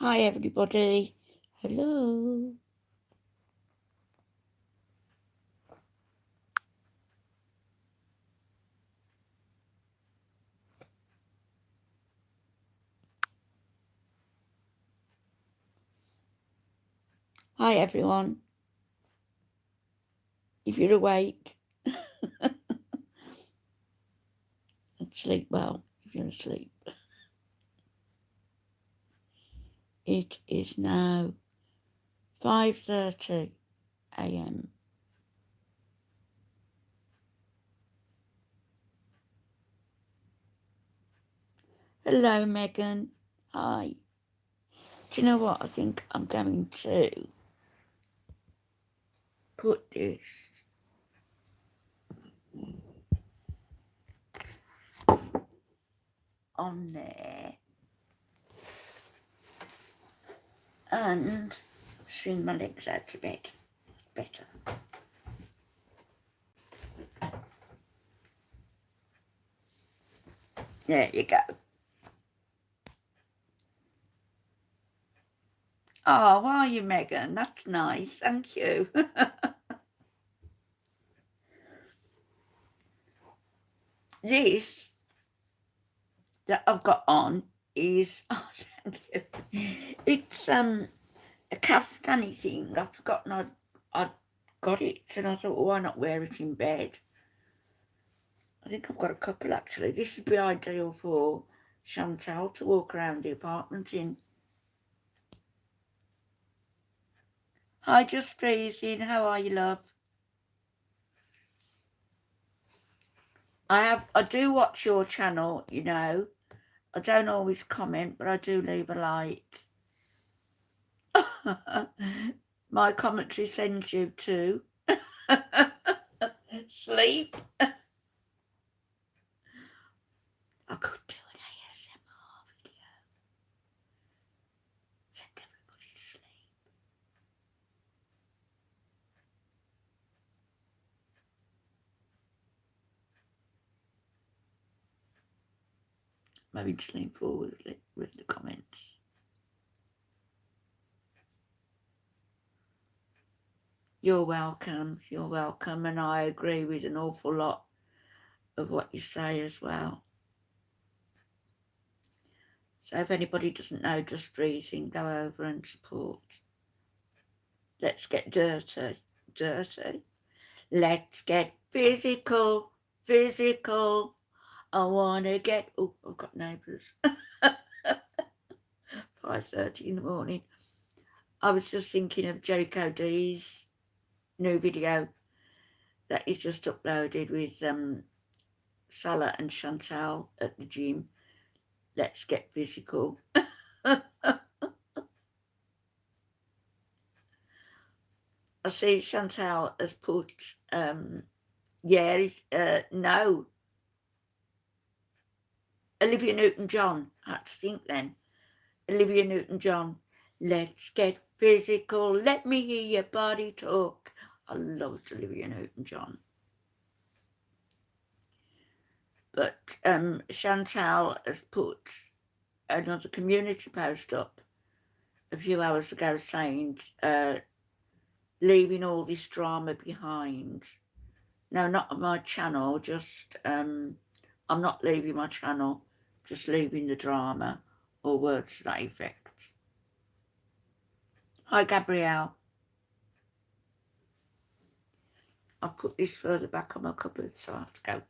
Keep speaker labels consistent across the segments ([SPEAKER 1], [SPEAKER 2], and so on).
[SPEAKER 1] Hi everybody. Hello. Hi everyone. If you're awake and sleep well, if you're asleep. It is now 5:30 a.m. Hello Megan. Hi. Do you know what? I think I'm going to put this on there and swing my legs out to bed. Better. There you go. Oh, why are you, Megan? That's nice. Thank you. This that I've got on is, oh, thank you. It's a kaftani thing. I've forgotten I'd got it, and I thought, well, why not wear it in bed? I think I've got a couple actually. This would be ideal for Chantal to walk around the apartment in. Hi, Just Freezing. How are you, love? I do watch your channel, you know. I don't always comment, but I do leave a like. My commentary sends you to sleep. I could do an ASMR video. Send everybody to sleep. Maybe just lean forward, read the comments. You're welcome, and I agree with an awful lot of what you say as well. So if anybody doesn't know Just Freezing, go over and support. Let's get dirty. Let's get physical. I want to get... Oh, I've got neighbours. 5:30 in the morning. I was just thinking of Jericho D's new video that he's just uploaded with Salah and Chantal at the gym. Let's get physical. I see Chantal has put, no, Olivia Newton-John. I had to think then. Olivia Newton-John. Let's get physical. Let me hear your body talk. I loved Olivia Newton-John. But Chantal has put another community post up a few hours ago saying, leaving all this drama behind. No, not on my channel, just, I'm not leaving my channel, just leaving the drama, or words to that effect. Hi, Gabrielle. I've put this further back on my cupboard, so I have to go.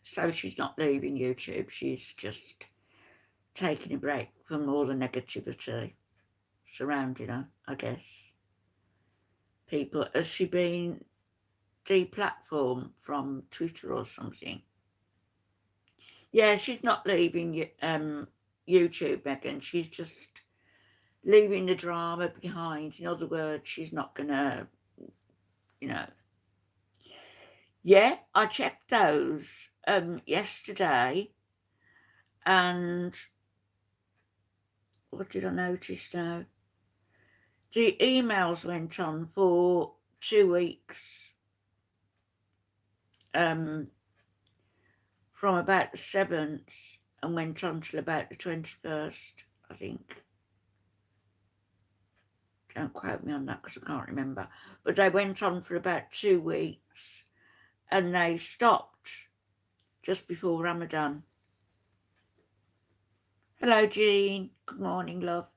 [SPEAKER 1] So she's not leaving YouTube, she's just taking a break from all the negativity surrounding her, I guess. People, has she been deplatformed from Twitter or something? Yeah, she's not leaving YouTube, Megan. She's just leaving the drama behind. In other words, she's not going to, you know. Yeah, I checked those yesterday, and what did I notice now? The emails went on for 2 weeks. from about the 7th and went on till about the 21st, I think. Don't quote me on that because I can't remember. But they went on for about 2 weeks and they stopped just before Ramadan. Hello, Jean. Good morning, love.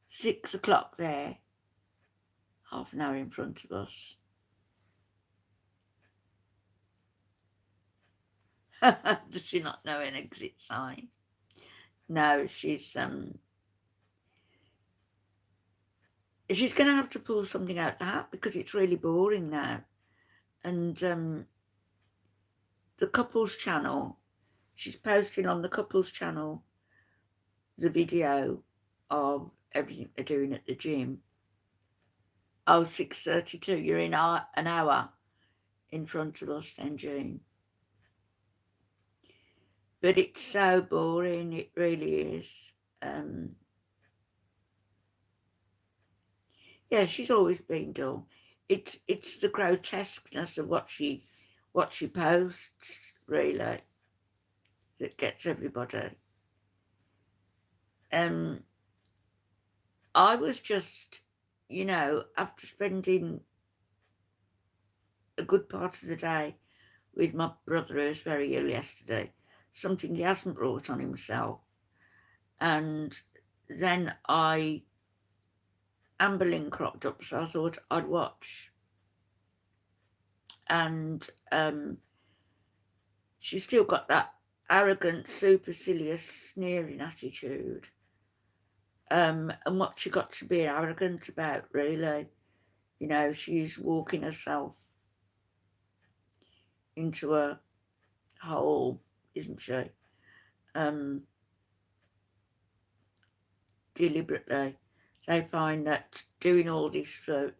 [SPEAKER 1] 6 o'clock there. Half an hour in front of us. Does she not know an exit sign? No, she's going to have to pull something out the hat because it's really boring now. And the couples channel, she's posting on the couples channel the video of everything they're doing at the gym. Oh, 6:32. You're in an hour in front of us then, Jean. But it's so boring, it really is. Yeah, she's always been dull. It's the grotesqueness of what she posts, really, that gets everybody. I was just, after spending a good part of the day with my brother who was very ill yesterday, something he hasn't brought on himself, and then Amber Lynn cropped up, so I thought I'd watch. And she's still got that arrogant, supercilious, sneering attitude. And what she got to be arrogant about, really. She's walking herself into a hole, isn't she? Deliberately. They find that doing all this for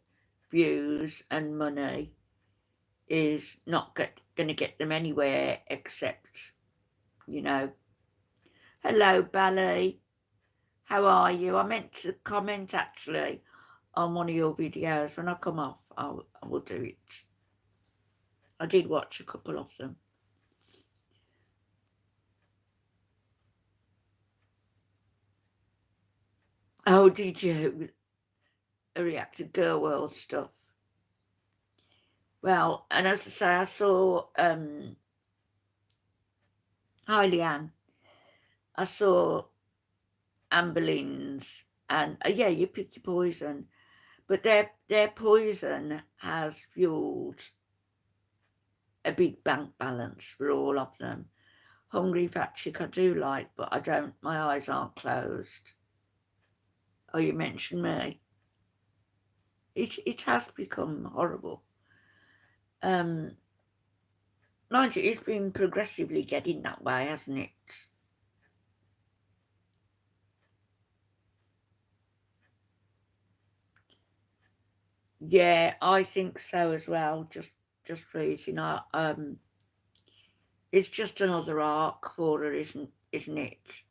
[SPEAKER 1] views and money is not going to get them anywhere except, Hello, Bally. How are you? I meant to comment, actually, on one of your videos. When I come off, I will do it. I did watch a couple of them. Oh, did you? React to Girl World stuff. Well, and as I say, I saw, hi, Leanne. I saw Amber Lynn's, and yeah, you pick your poison, but their poison has fueled a big bank balance for all of them. Hungry Fat Chick I do like, but I don't, my eyes aren't closed. Oh, you mentioned me. It has become horrible. Mind you, it's been progressively getting that way, hasn't it? Yeah, I think so as well. Just reading, it's just another arc for her, isn't it?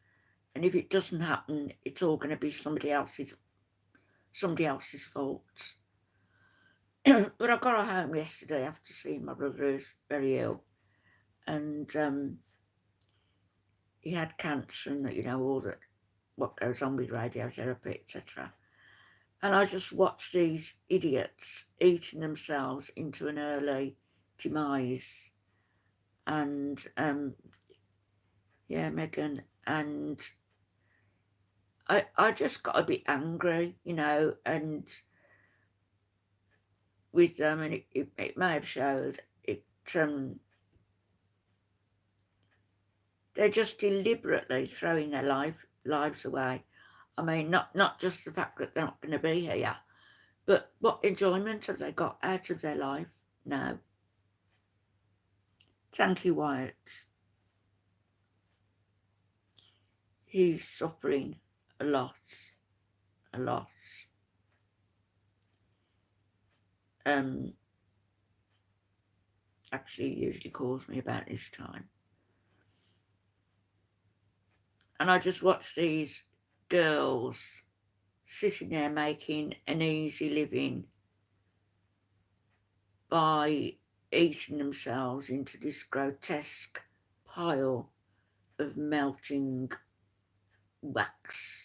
[SPEAKER 1] And if it doesn't happen, it's all going to be somebody else's fault. But I got her home yesterday after seeing my brother who's very ill, and he had cancer and all that, what goes on with radiotherapy, etc. And I just watched these idiots eating themselves into an early demise. And yeah, Megan, and I just got a bit angry, and with them, and it may have showed it. They're just deliberately throwing their lives away. I mean, not just the fact that they're not going to be here, but what enjoyment have they got out of their life now? Thank you, Wyatt. He's suffering a lot. Actually, he usually calls me about this time. And I just watch these girls sitting there making an easy living by eating themselves into this grotesque pile of melting wax.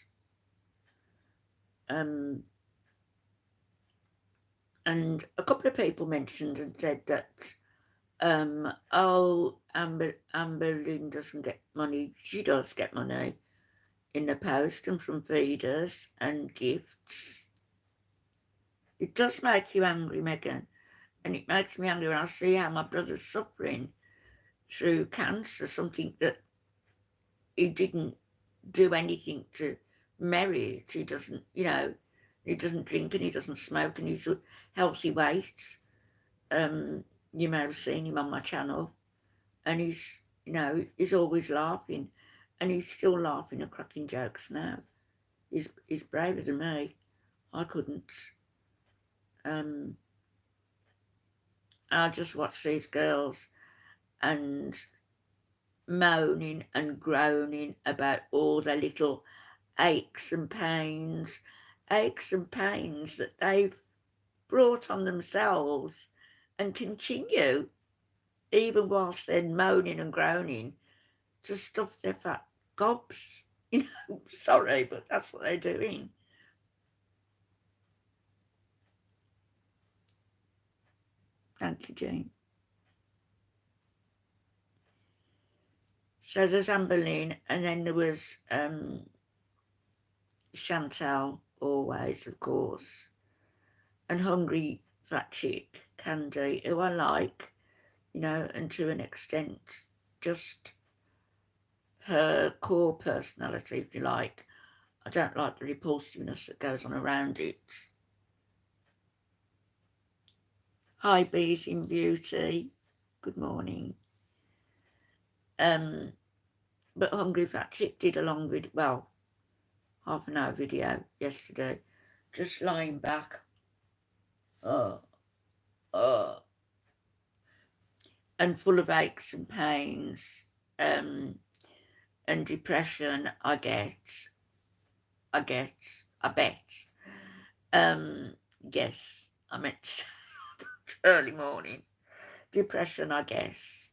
[SPEAKER 1] And a couple of people mentioned and said that, oh, Amber Lynn doesn't get money. She does get money in the post and from feeders and gifts. It does make you angry, Megan, and it makes me angry when I see how my brother's suffering through cancer, something that he didn't do anything to merit. He doesn't, he doesn't drink and he doesn't smoke and he's a healthy weight. You may have seen him on my channel, and he's, he's always laughing, and he's still laughing and cracking jokes now. He's braver than me. I couldn't. I just watch these girls and moaning and groaning about all their little aches and pains that they've brought on themselves and continue, even whilst they're moaning and groaning, to stuff their fat gobs. Sorry, but that's what they're doing. Thank you, Jean. So there's Amber Lynn, and then there was Chantal, always, of course, and Hungry Fat Chick, Candy, who I like, and to an extent, just her core personality, if you like. I don't like the repulsiveness that goes on around it. Hi, Bees in Beauty. Good morning. But Hungry Fat Chick did a long video, well, half an hour video yesterday, just lying back. And full of aches and pains, and depression, I bet. Yes, I meant to say early morning. Depression, I guess.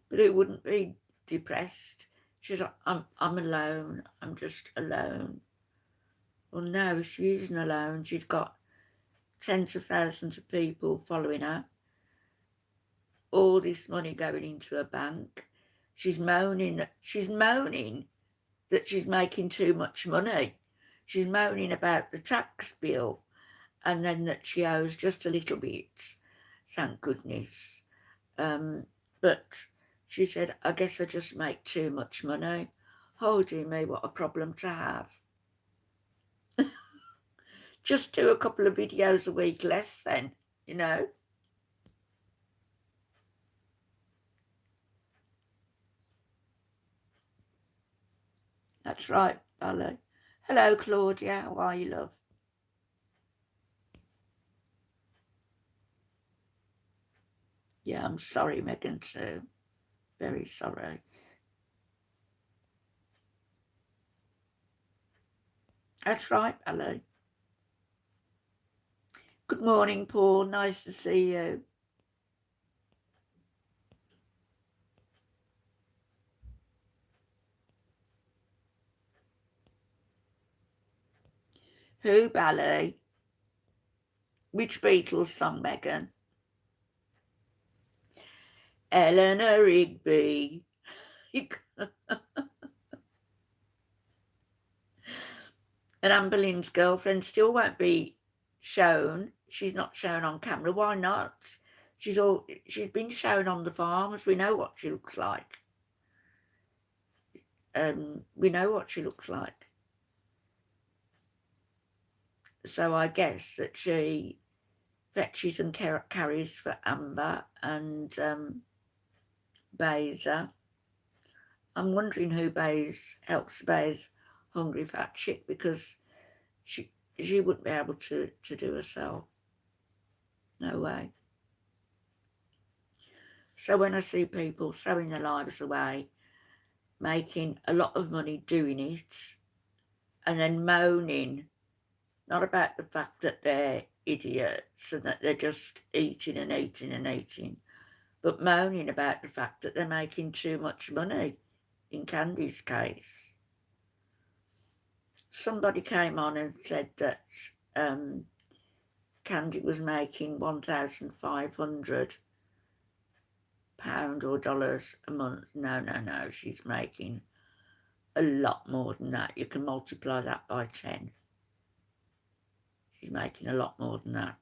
[SPEAKER 1] But who wouldn't be depressed? She's like, I'm alone. I'm just alone. Well, no, she isn't alone. She's got tens of thousands of people following her. All this money going into her bank. She's moaning that she's making too much money. She's moaning about the tax bill, and then that she owes just a little bit. Thank goodness. But she said, I guess I just make too much money. Oh, dear me, what a problem to have. Just do a couple of videos a week less then, That's right, Ballet. Hello, Claudia. How are you, love? Yeah, I'm sorry, Megan, too. Very sorry. That's right, Ballet. Good morning, Paul. Nice to see you. Who, Ballet? Which Beatles song, Megan? Eleanor Rigby. And Amber Lynn's girlfriend still won't be shown. She's not shown on camera. Why not? She's been shown on the farms. We know what she looks like. We know what she looks like. So I guess that she fetches and carries for Amber and Beza. I'm wondering who helps Beza Hungry Fat Chick, because she wouldn't be able to do herself. No way. So when I see people throwing their lives away, making a lot of money doing it, and then moaning, not about the fact that they're idiots and that they're just eating and eating and eating, but moaning about the fact that they're making too much money. In Candy's case, somebody came on and said that Candy was making £1,500 or dollars a month. No, she's making a lot more than that. You can multiply that by 10. She's making a lot more than that.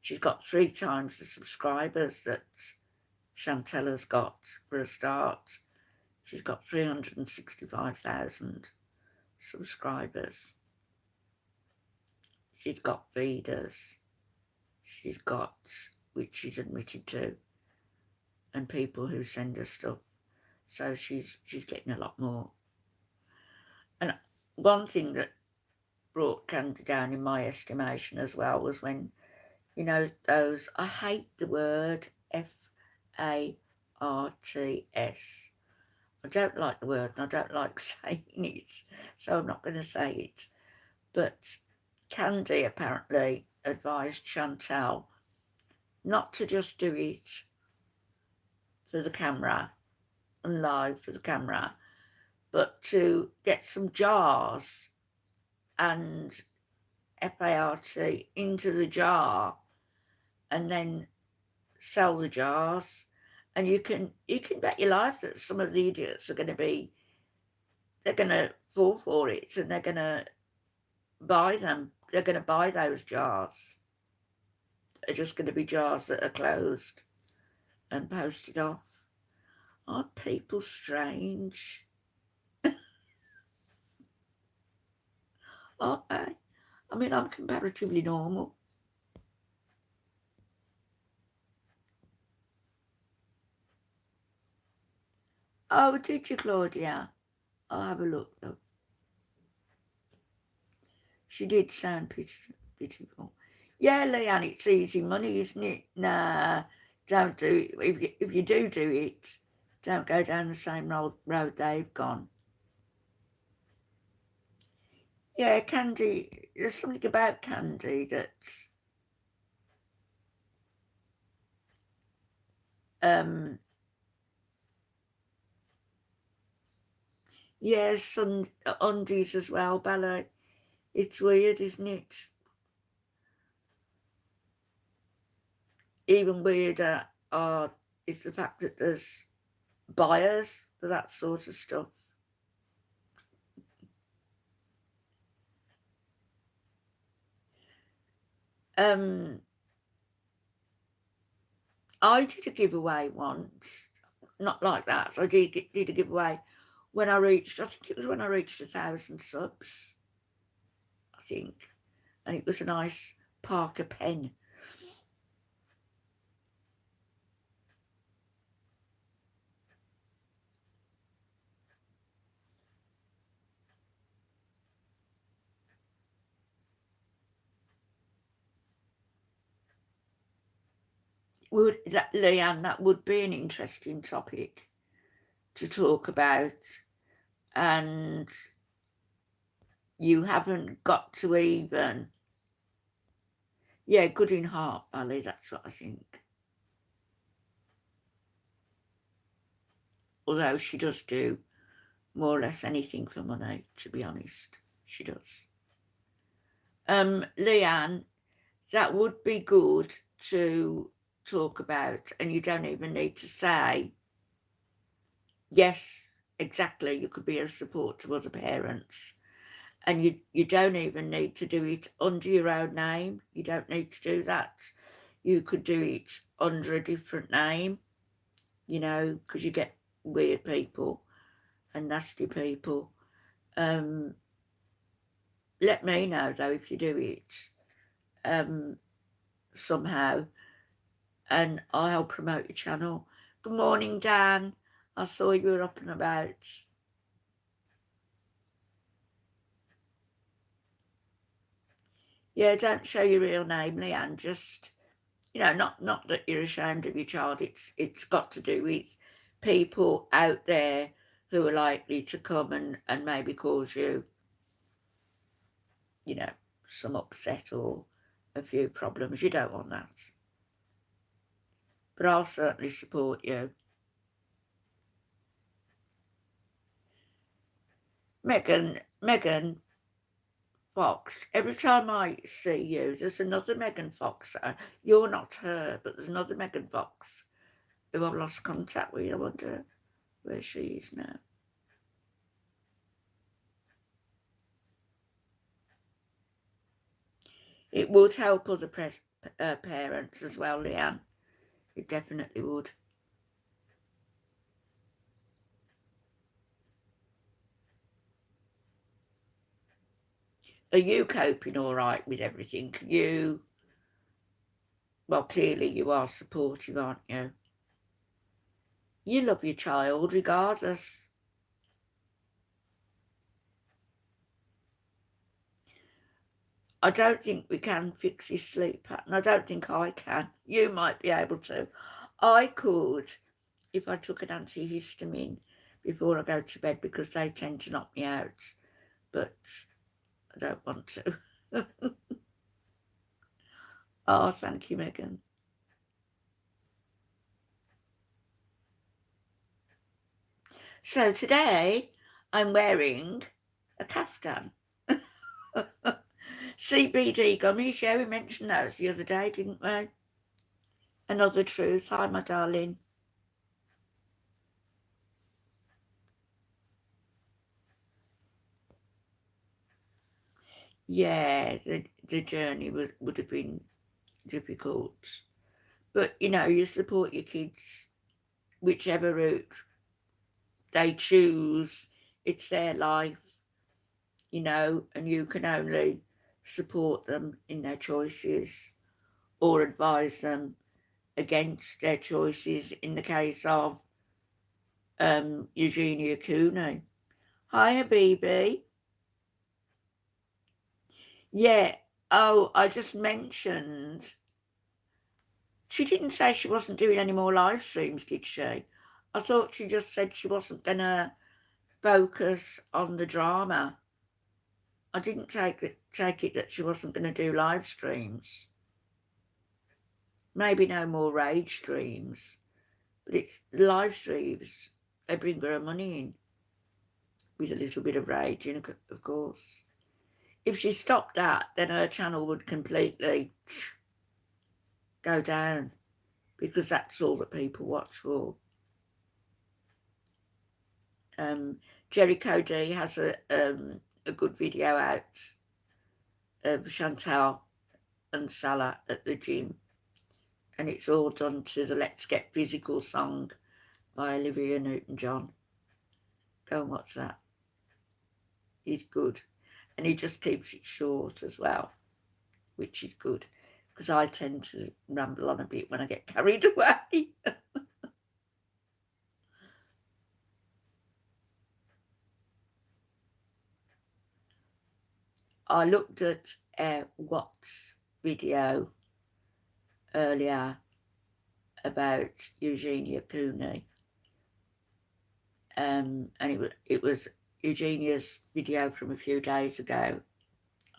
[SPEAKER 1] She's got 3 times the subscribers that Chantella's got for a start. She's got 365,000 subscribers. She's got feeders. She's got, which she's admitted to, and people who send her stuff. So she's getting a lot more. And one thing that brought Candy down in my estimation as well was when, you know, those, I hate the word FARTS. I don't like the word and I don't like saying it, so I'm not going to say it. But Candy apparently advised Chantal not to just do it for the camera and live for the camera, but to get some jars and FART into the jar and then sell the jars. And you can bet your life that some of the idiots are going to be, they're going to fall for it and they're going to buy them. They're going to buy those jars. They're just going to be jars that are closed and posted off. Aren't people strange? Aren't they? I mean, I'm comparatively normal. Oh, did you, Claudia? I'll have a look, though. She did sound pitiful. Yeah, Leanne, it's easy money, isn't it? Nah, don't do it. If you do it, don't go down the same road they've gone. Yeah, Candy, there's something about Candy that's... yes, undies as well, Bella. It's weird, isn't it? Even weirder is the fact that there's buyers for that sort of stuff. I did a giveaway once, not like that. I did a giveaway when I reached, I think it was when I reached 1,000 subs, I think. And it was a nice Parker pen. Leanne, that would be an interesting topic to talk about. And you haven't got to even... Yeah, good in heart, Ali, that's what I think. Although she does do more or less anything for money, to be honest. She does. Leanne, that would be good to talk about, and you don't even need to say, yes, exactly, you could be a support to other parents. And you don't even need to do it under your own name. You don't need to do that. You could do it under a different name, you know, because you get weird people and nasty people. Let me know, though, if you do it somehow, and I'll promote your channel. Good morning, Dan. I saw you were up and about. Yeah, don't show your real name, Leanne. Just, you know, not that you're ashamed of your child. It's got to do with people out there who are likely to come and maybe cause you, you know, some upset or a few problems. You don't want that. But I'll certainly support you. Megan Fox, every time I see you, there's another Megan Fox. You're not her, but there's another Megan Fox who I've lost contact with. I wonder where she is now. It would help other parents as well, Leanne. It definitely would. Are you coping all right with everything? Well, clearly you are supportive, aren't you? You love your child regardless. I don't think we can fix his sleep pattern. I don't think I can. You might be able to. I could if I took an antihistamine before I go to bed because they tend to knock me out. But I don't want to. Oh, thank you, Megan. So today I'm wearing a caftan. CBD gummies, yeah, we mentioned those the other day, didn't we? Another truth. Hi, my darling. Yeah, the journey would have been difficult. But, you know, you support your kids, whichever route they choose. It's their life, you know, and you can only support them in their choices or advise them against their choices in the case of Eugenia Cooney. Hi, Habibi. Yeah. Oh, I just mentioned. She didn't say she wasn't doing any more live streams, did she? I thought she just said she wasn't going to focus on the drama. I didn't take it that she wasn't going to do live streams. Maybe no more rage streams, but it's live streams. They bring her money in with a little bit of rage, of course. If she stopped that, then her channel would completely go down because that's all that people watch for. Jericho D has a good video out of Chantal and Salah at the gym, and it's all done to the Let's Get Physical song by Olivia Newton-John. Go and watch that. He's good, and he just keeps it short as well, which is good because I tend to ramble on a bit when I get carried away. I looked at Watt's video earlier about Eugenia Cooney, and it was Eugenia's video from a few days ago,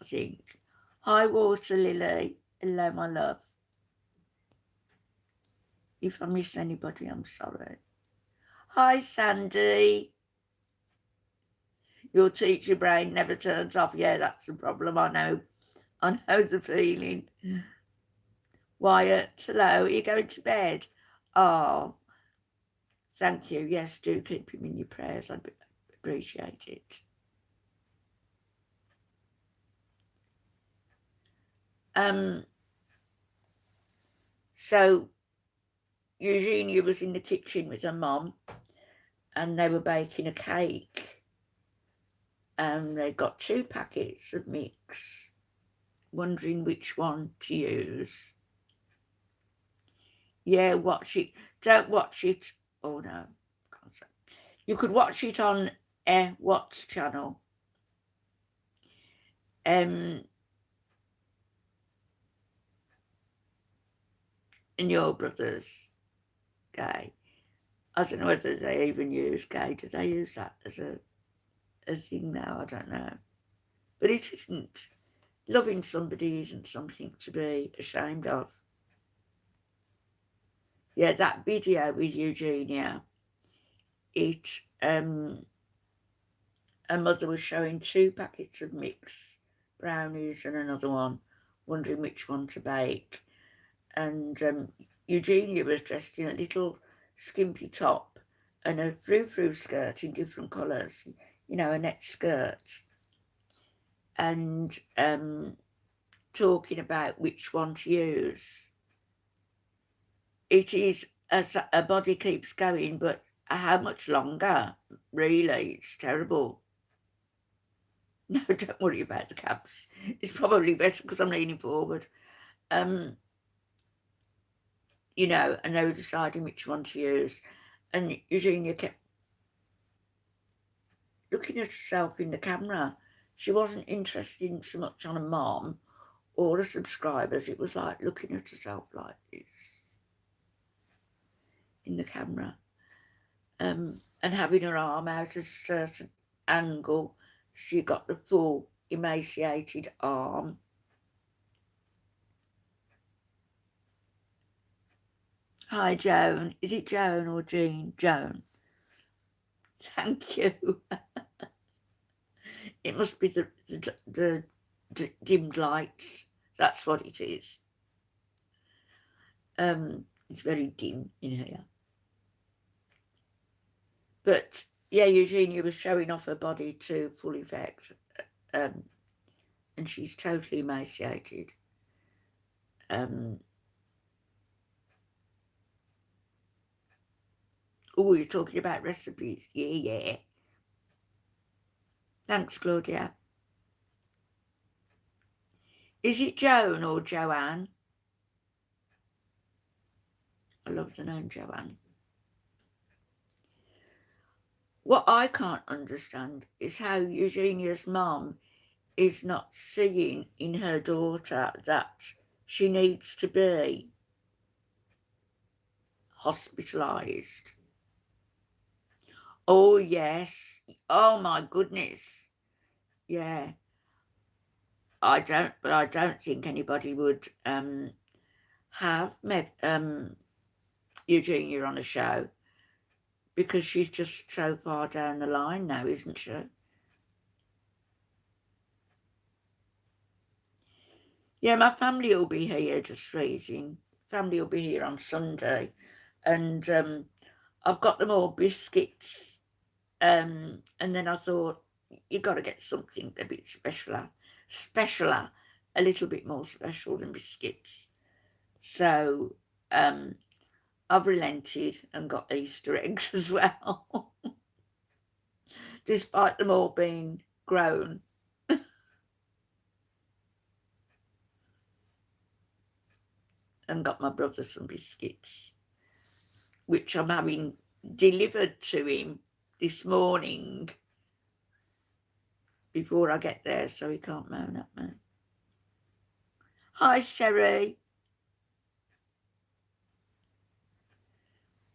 [SPEAKER 1] I think. Hi, Water Lily. Hello, my love. If I miss anybody, I'm sorry. Hi, Sandy. Your teacher brain never turns off. Yeah, that's the problem. I know the feeling. Wyatt, hello. Are you going to bed? Oh, thank you. Yes, do keep him in your prayers. I'd appreciate it. So Eugenia was in the kitchen with her mum, and they were baking a cake, and they got 2 packets of mix, wondering which one to use. Yeah, watch it. Don't watch it. Oh no, can't say. You could watch it on Watt's channel. In your brother's gay. I don't know whether they even use gay. Do they use that as a thing now? I don't know. But it isn't Loving somebody isn't something to be ashamed of. Yeah, that video with Eugenia, it her mother was showing 2 packets of mix brownies and another one, wondering which one to bake. And Eugenia was dressed in a little skimpy top and a frou-frou skirt in different colours, you know, a net skirt, and talking about which one to use. It is, as a body keeps going, but how much longer? Really, it's terrible. No, don't worry about the cabs. It's probably better because I'm leaning forward. You know, and they were deciding which one to use. And Eugenia kept looking at herself in the camera. She wasn't interested in so much on a mom or the subscribers. It was like looking at herself like this in the camera, and having her arm out at a certain angle. She got the full emaciated arm. Hi, Joan. Is it Joan or Jean? Joan. Thank you. It must be the dimmed lights. That's what it is. It's very dim in here. But yeah, Eugenia was showing off her body to full effect, and she's totally emaciated. Oh, you're talking about recipes. Yeah. Thanks, Claudia. Is it Joan or Joanne? I love the name Joanne. What I can't understand is how Eugenia's mum is not seeing in her daughter that she needs to be hospitalised. Oh, yes. Oh, my goodness. Yeah. I don't think anybody would have met Eugenia on a show, because she's just so far down the line now, isn't she? Yeah, my family will be here, just freezing. Family will be here on Sunday, and I've got them all biscuits, and then I thought, you got to get something a bit specialer, a little bit more special than biscuits. So I've relented and got Easter eggs as well, despite them all being grown. And got my brother some biscuits, which I'm having delivered to him this morning before I get there, so he can't moan at me. Hi, Sherry.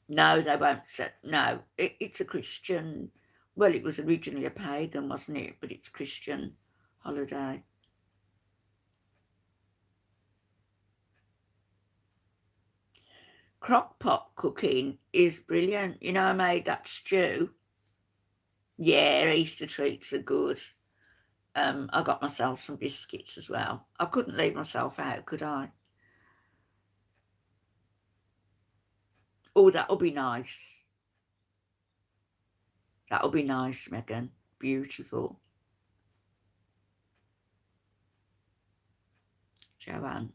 [SPEAKER 1] No, they won't say. No, it's a Christian. Well, it was originally a pagan, wasn't it? But it's a Christian holiday. Crock pot cooking is brilliant. You know, I made that stew. Yeah, Easter treats are good. I got myself some biscuits as well. I couldn't leave myself out, could I? Oh, that'll be nice. That'll be nice, Megan. Beautiful. Joanne.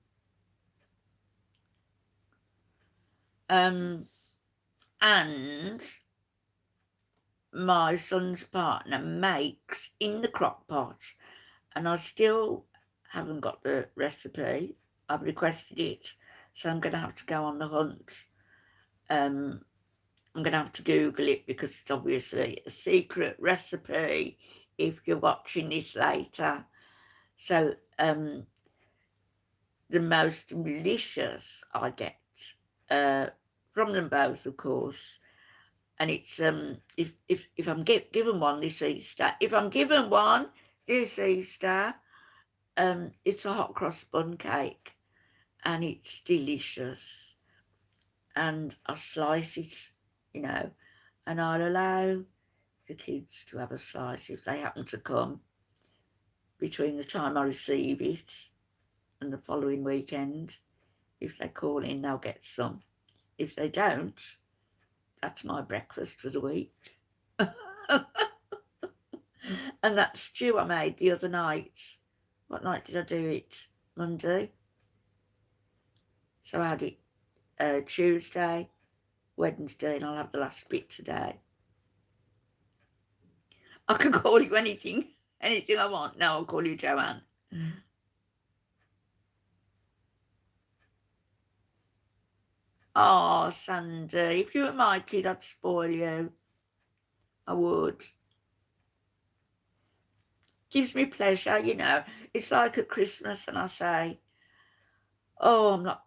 [SPEAKER 1] And my son's partner makes in the crock pot, and I still haven't got the recipe. I've requested it, so I'm going to have to go on the hunt. I'm going to have to Google it, because it's obviously a secret recipe if you're watching this later. So the most delicious I get from them both, of course. And it's if I'm given one this Easter, It's a hot cross bun cake, and it's delicious. And I slice it, and I'll allow the kids to have a slice if they happen to come between the time I receive it and the following weekend. If they call in, they'll get some. If they don't, that's my breakfast for the week. And that stew I made the other night, what night did I do it? Monday. So I had it Tuesday, Wednesday, and I'll have the last bit today. I can call you anything I want. Now I'll call you Joanne. Oh, Sandy, if you were my kid, I'd spoil you. I would. Gives me pleasure, It's like at Christmas, and I say, "Oh, I'm not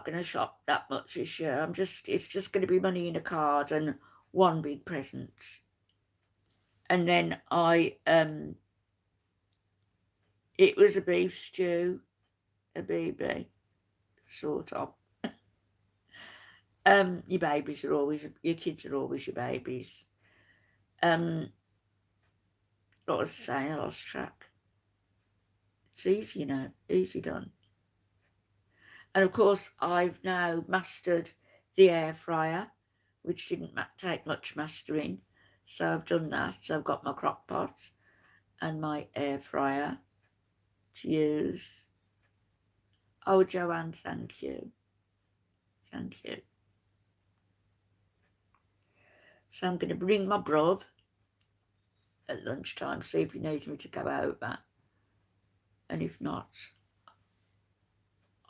[SPEAKER 1] going to shop that much this year. It's just going to be money in a card and one big present." And then it was a beef stew, a BB, sort of. Your kids are always your babies. What was I saying? I lost track. It's easy, easy done. And of course, I've now mastered the air fryer, which didn't take much mastering. So I've done that. So I've got my crock pot and my air fryer to use. Oh, Joanne, thank you. Thank you. So I'm going to bring my bruv at lunchtime, see if he needs me to go over. And if not,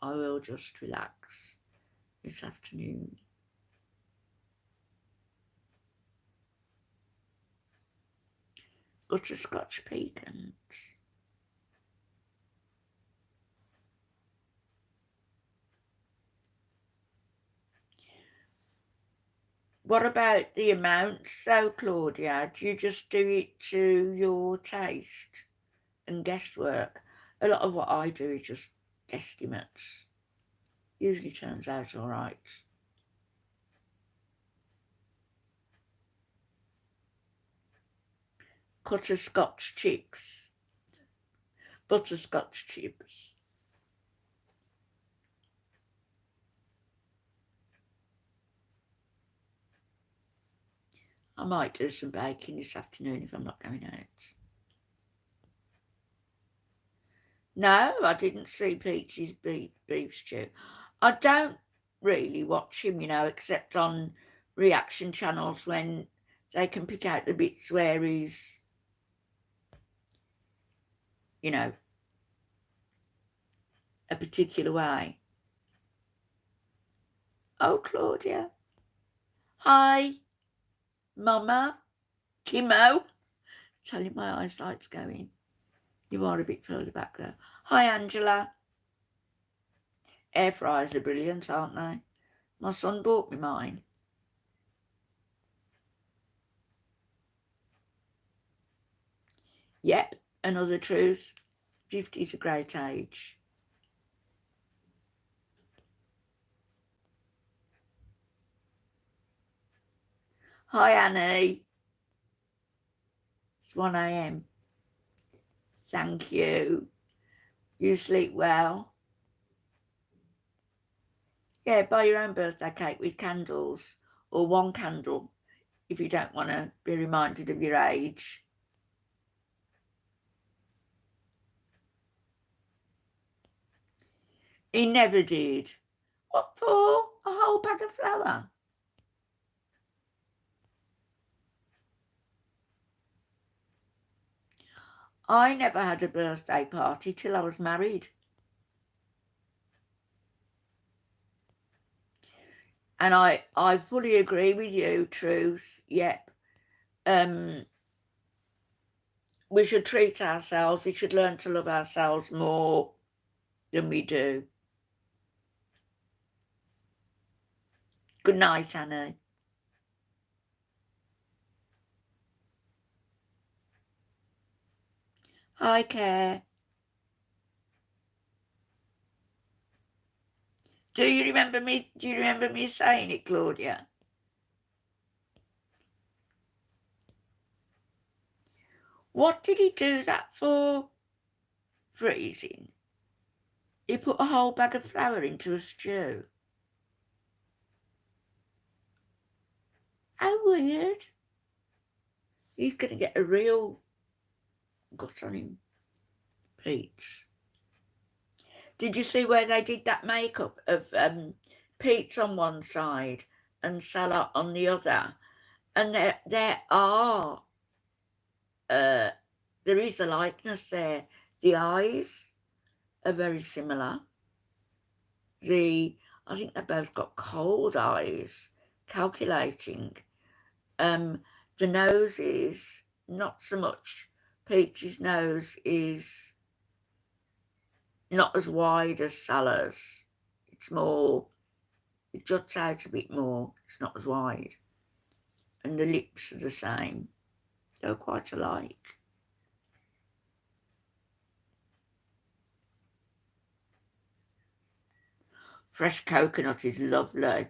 [SPEAKER 1] I will just relax this afternoon. Butterscotch pecans. What about the amount? So, Claudia, do you just do it to your taste and guesswork? A lot of what I do is just guesstimates. Usually turns out all right. Butterscotch chips. Butterscotch chips. I might do some baking this afternoon if I'm not going out. No, I didn't see Pete's beef stew. I don't really watch him, except on reaction channels when they can pick out the bits where he's, a particular way. Oh, Claudia. Hi, Mama. Kimo. Tell you my eyesight's going. You are a bit further back there. Hi, Angela. Air fryers are brilliant, aren't they? My son bought me mine. Yep, another truth. 50 is a great age. Hi, Annie. It's 1 a.m. Thank you. You sleep well? Yeah, buy your own birthday cake with candles, or one candle if you don't want to be reminded of your age. He never did. What for? A whole bag of flour? I never had a birthday party till I was married. And I fully agree with you, Truth. Yep. We should treat ourselves. We should learn to love ourselves more than we do. Good night, Annie. Hi, Care. Do you remember me saying it, Claudia? What did he do that for? Freezing. He put a whole bag of flour into a stew. How weird. He's going to get a real gut on him, Pete. Did you see where they did that makeup of Pete's on one side and Salah on the other? And there is a likeness there. The eyes are very similar. I think they both got cold eyes, calculating. The nose is not so much. Peach's nose is not as wide as Salah's. It's more, it juts out a bit more. It's not as wide. And the lips are the same. They're quite alike. Fresh coconut is lovely.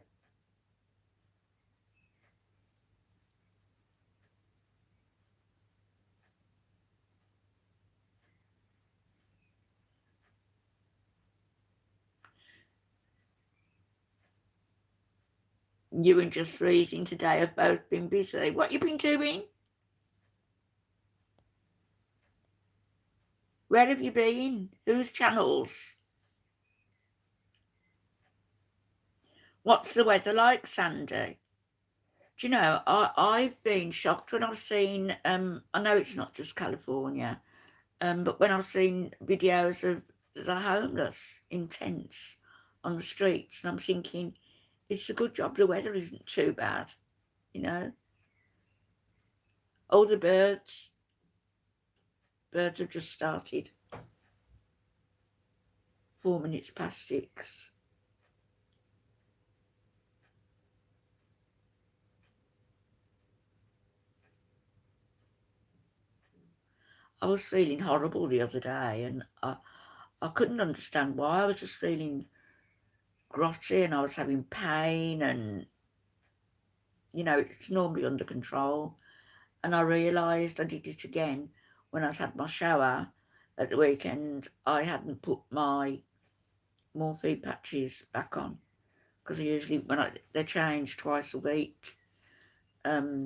[SPEAKER 1] You and Just Freezing today have both been busy. What you been doing? Where have you been? Whose channels? What's the weather like, Sandy? Do you know, I've been shocked when I've seen, I know it's not just California, but when I've seen videos of the homeless in tents on the streets, and I'm thinking, it's a good job the weather isn't too bad, you know. Oh, the birds have just started. 4 minutes past 6. I was feeling horrible the other day, and I couldn't understand why. I was just feeling grotty, and I was having pain, and, you know, it's normally under control. And I realised I did it again when I had my shower at the weekend. I hadn't put my morphine patches back on, because usually they change twice a week. I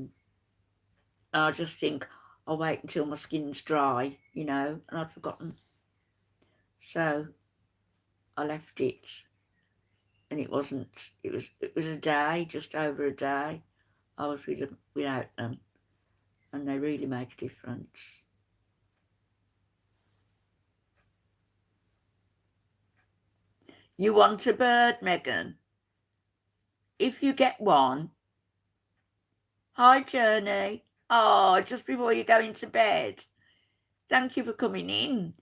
[SPEAKER 1] just think I'll wait until my skin's dry, you know, and I'd forgotten. So I left it, and it was a day, just over a day I was without them, and they really make a difference. You want a bird, Megan? If you get one. Hi, Journey. Oh, just before you go into bed. Thank you for coming in.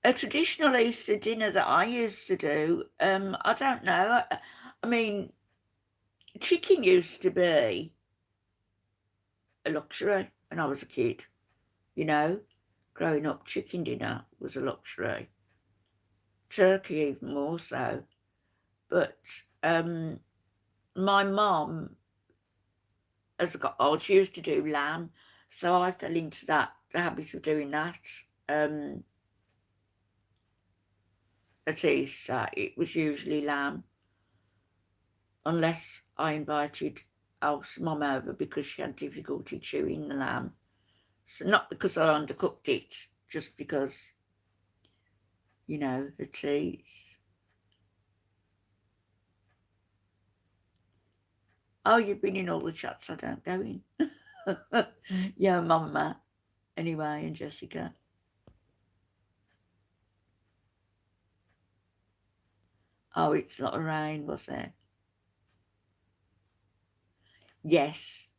[SPEAKER 1] A traditional Easter dinner that I used to do, I don't know. I mean, chicken used to be a luxury when I was a kid. You know, growing up, chicken dinner was a luxury. Turkey even more so. But my mum, as I got old, she used to do lamb, so I fell into the habit of doing that. At Easter, it was usually lamb, unless I invited Alf's mum over because she had difficulty chewing the lamb. So not because I undercooked it, just because, you know, the teas. Oh, you've been in all the chats I don't go in. Yeah, Mama, anyway, and Jessica. Oh, it's a lot of rain, was there? Yes,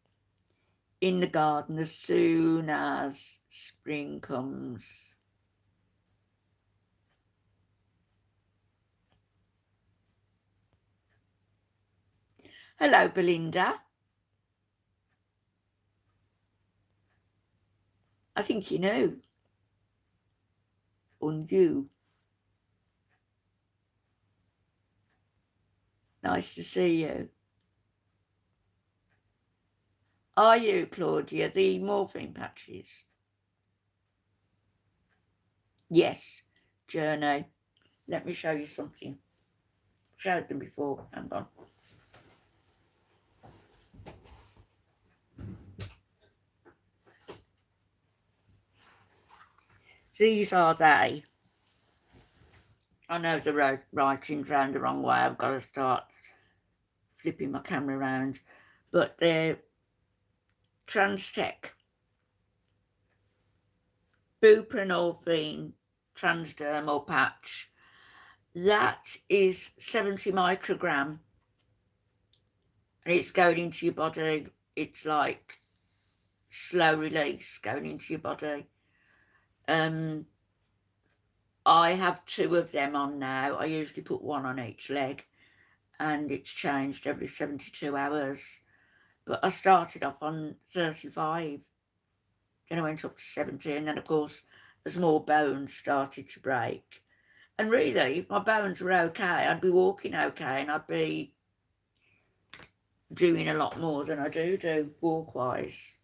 [SPEAKER 1] in the garden as soon as spring comes. Hello, Belinda. I think you know. On you. Nice to see you. Are you, Claudia, the morphine patches? Yes, Journey. Let me show you something. Showed them before. Hang on. These are they. I know the writing's round the wrong way. I've got to start flipping my camera around. But they're Transtech buprenorphine transdermal patch. That is 70 microgram. And it's going into your body. It's like slow release going into your body. I have 2 of them on now. I usually put 1 on each leg, and it's changed every 72 hours. But I started off on 35, then I went up to 70, and then of course as more bones started to break. And really, if my bones were okay, I'd be walking okay, and I'd be doing a lot more than I do walk-wise.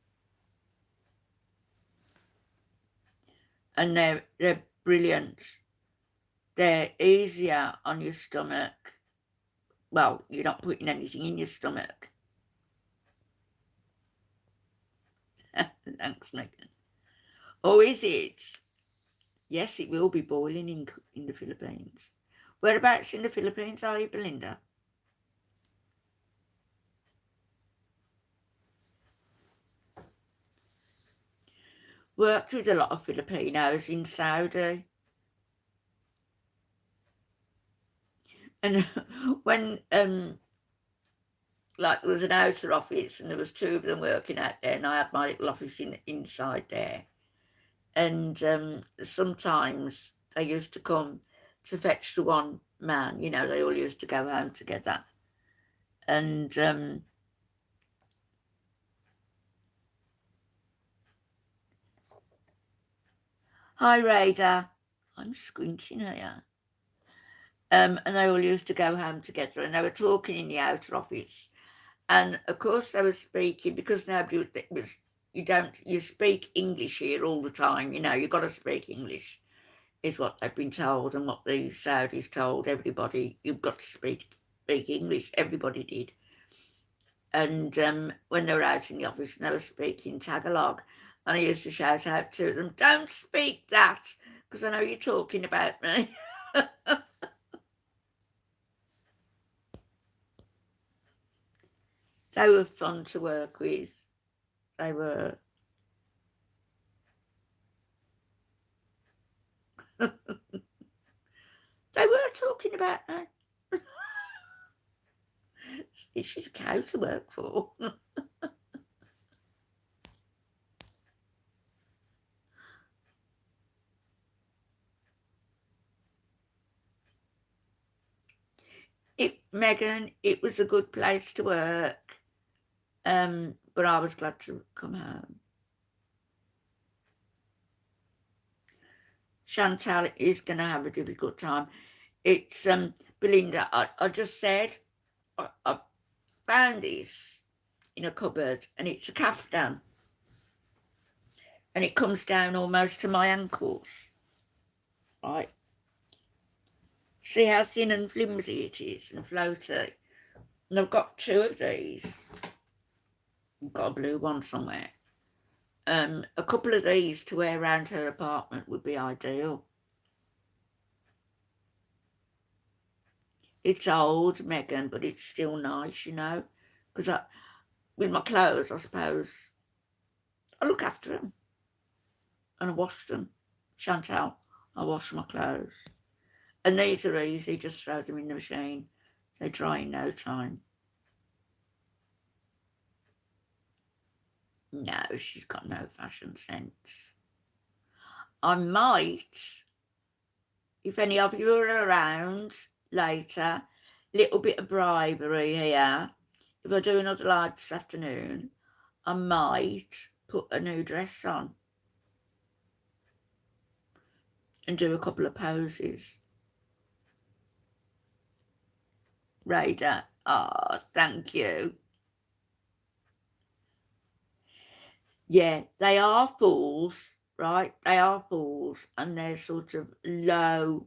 [SPEAKER 1] And they're brilliant. They're easier on your stomach. Well, you're not putting anything in your stomach. Thanks, Megan. Oh, is it? Yes, it will be boiling in the Philippines. Whereabouts in the Philippines are you, Belinda? Worked with a lot of Filipinos in Saudi. And when like there was an outer office and there was 2 of them working out there, and I had my little office inside there. And sometimes they used to come to fetch the one man, you know, they all used to go home together. And hi, Raider. I'm squinting here. And they all used to go home together, and they were talking in the outer office. And of course they were speaking, because nobody was, you speak English here all the time, you know, you've got to speak English, is what they've been told, and what the Saudis told everybody, you've got to speak English. Everybody did. And when they were out in the office and they were speaking Tagalog, and I used to shout out to them, don't speak that, because I know you're talking about me. They were fun to work with. They were. They were talking about me. She's a cow to work for. Megan, it was a good place to work, but I was glad to come home. Chantal is going to have a difficult time. It's Belinda. I just said I found this in a cupboard, and it's a caftan, and it comes down almost to my ankles. Right. See how thin and flimsy it is and floaty. And I've got 2 of these. I've got a blue one somewhere. A couple of these to wear around her apartment would be ideal. It's old, Megan, but it's still nice, you know, because with my clothes, I suppose, I look after them and I wash them. Chantal, I wash my clothes. And these are easy, just throw them in the machine. They dry in no time. No, she's got no fashion sense. I might, if any of you are around later, little bit of bribery here. If I do another live this afternoon, I might put a new dress on and do a couple of poses. Raider. Oh, thank you. Yeah, they are fools, right? They are fools, and they're sort of low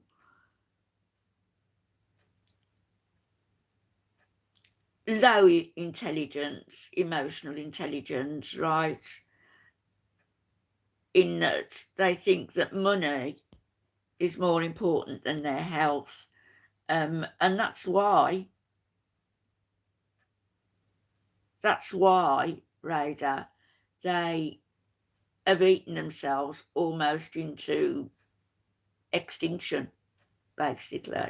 [SPEAKER 1] intelligence, emotional intelligence, right? In that they think that money is more important than their health. And that's why, Raider, they have eaten themselves almost into extinction, basically.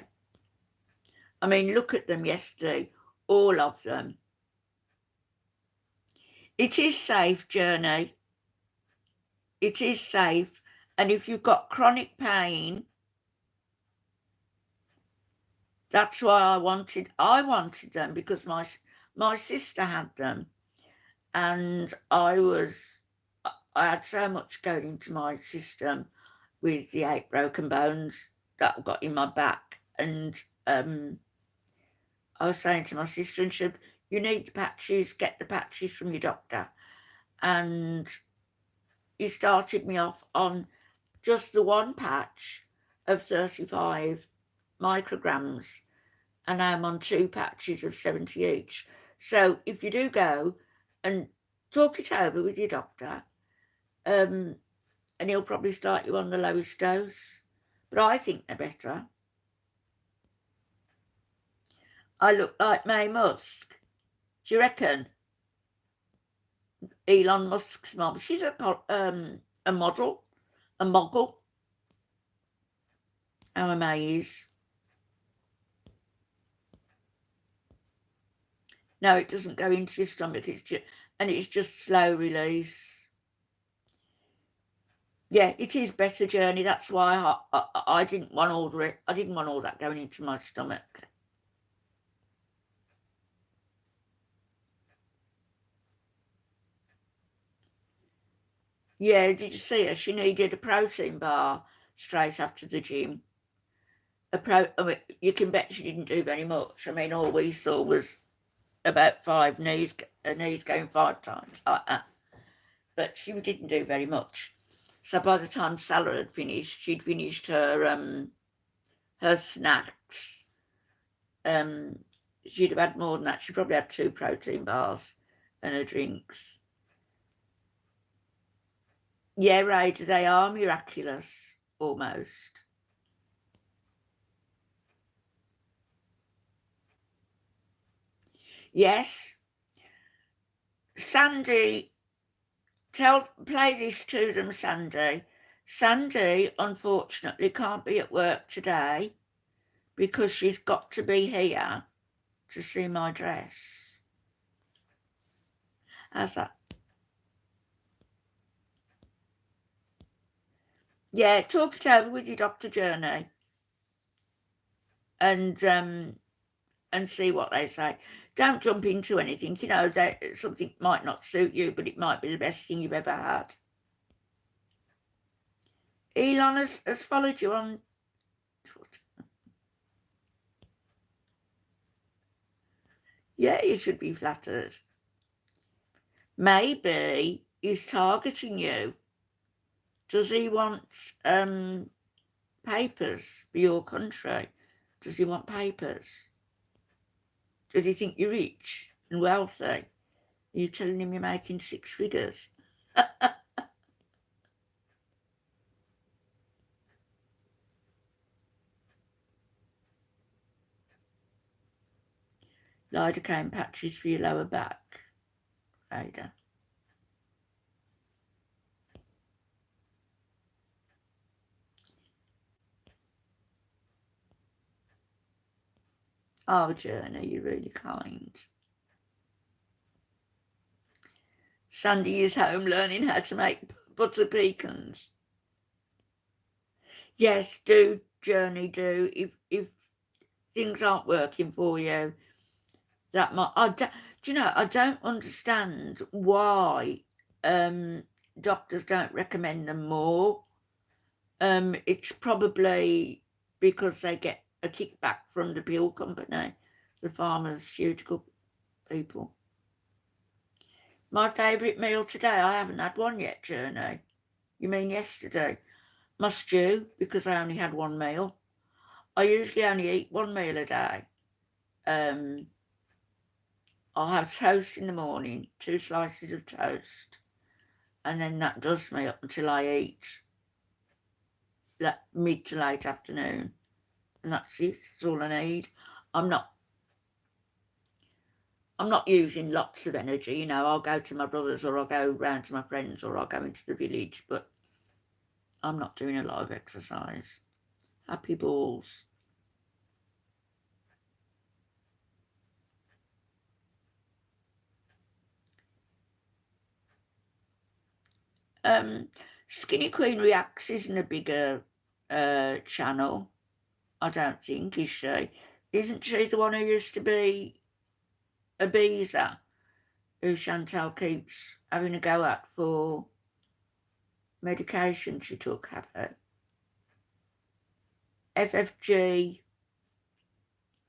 [SPEAKER 1] I mean, look at them yesterday, all of them. It is safe, Journey. It is safe. And if you've got chronic pain, that's why I wanted them, because my sister had them, and I had so much going into my system with the 8 broken bones that I've got in my back, and I was saying to my sister, and she said, you need the patches, get the patches from your doctor. And he started me off on just the one patch of 35 micrograms, and I'm on 2 patches of 70 each. So if you do go and talk it over with your doctor, and he'll probably start you on the lowest dose. But I think they're better. I look like May Musk. Do you reckon? Elon Musk's mom. She's a model, a mogul. How amazed. No, it doesn't go into your stomach. It's just slow release. Yeah, it is better, Journey. That's why I didn't want all it. I didn't want all that going into my stomach. Yeah, did you see her? She needed a protein bar straight after the gym. I mean, you can bet she didn't do very much. I mean, all we saw was about 5 knees going 5 times like that. But she didn't do very much. So by the time Salah had finished, she'd finished her snacks. She'd have had more than that. She probably had 2 protein bars and her drinks. Yeah, right, they are miraculous, almost. Yes. Sandy, play this to them, Sandy. Sandy, unfortunately, can't be at work today because she's got to be here to see my dress. How's that? Yeah, talk it over with your Dr. Journey and see what they say. Don't jump into anything. You know, something might not suit you, but it might be the best thing you've ever had. Elon has followed you on Twitter. Yeah, you should be flattered. Maybe he's targeting you. Does he want papers for your country? Does he want papers? Does he think you're rich and wealthy? Are you telling him you're making 6 figures? Lidocaine patches for your lower back, Ada. Oh, Journey, you're really kind. Sandy is home learning how to make butter pecans. Yes, do, Journey, do. If things aren't working for you, that might. Do you know? I don't understand why doctors don't recommend them more. It's probably because they get a kickback from the pill company. the pharmaceutical people. My favourite meal today, I haven't had one yet, Journey. You mean yesterday? My stew, because I only had one meal. I usually only eat one meal a day. I'll have toast in the morning, 2 slices of toast, and then that does me up until I eat that mid to late afternoon, and that's it. That's all I need. I'm not using lots of energy, you know. I'll go to my brother's, or I'll go round to my friends, or I'll go into the village, but I'm not doing a lot of exercise. Happy balls. Skinny Queen Reacts isn't a bigger channel, I don't think, is she? Isn't she the one who used to be Ibiza, who Chantal keeps having a go at for medication she took, Happy? FFG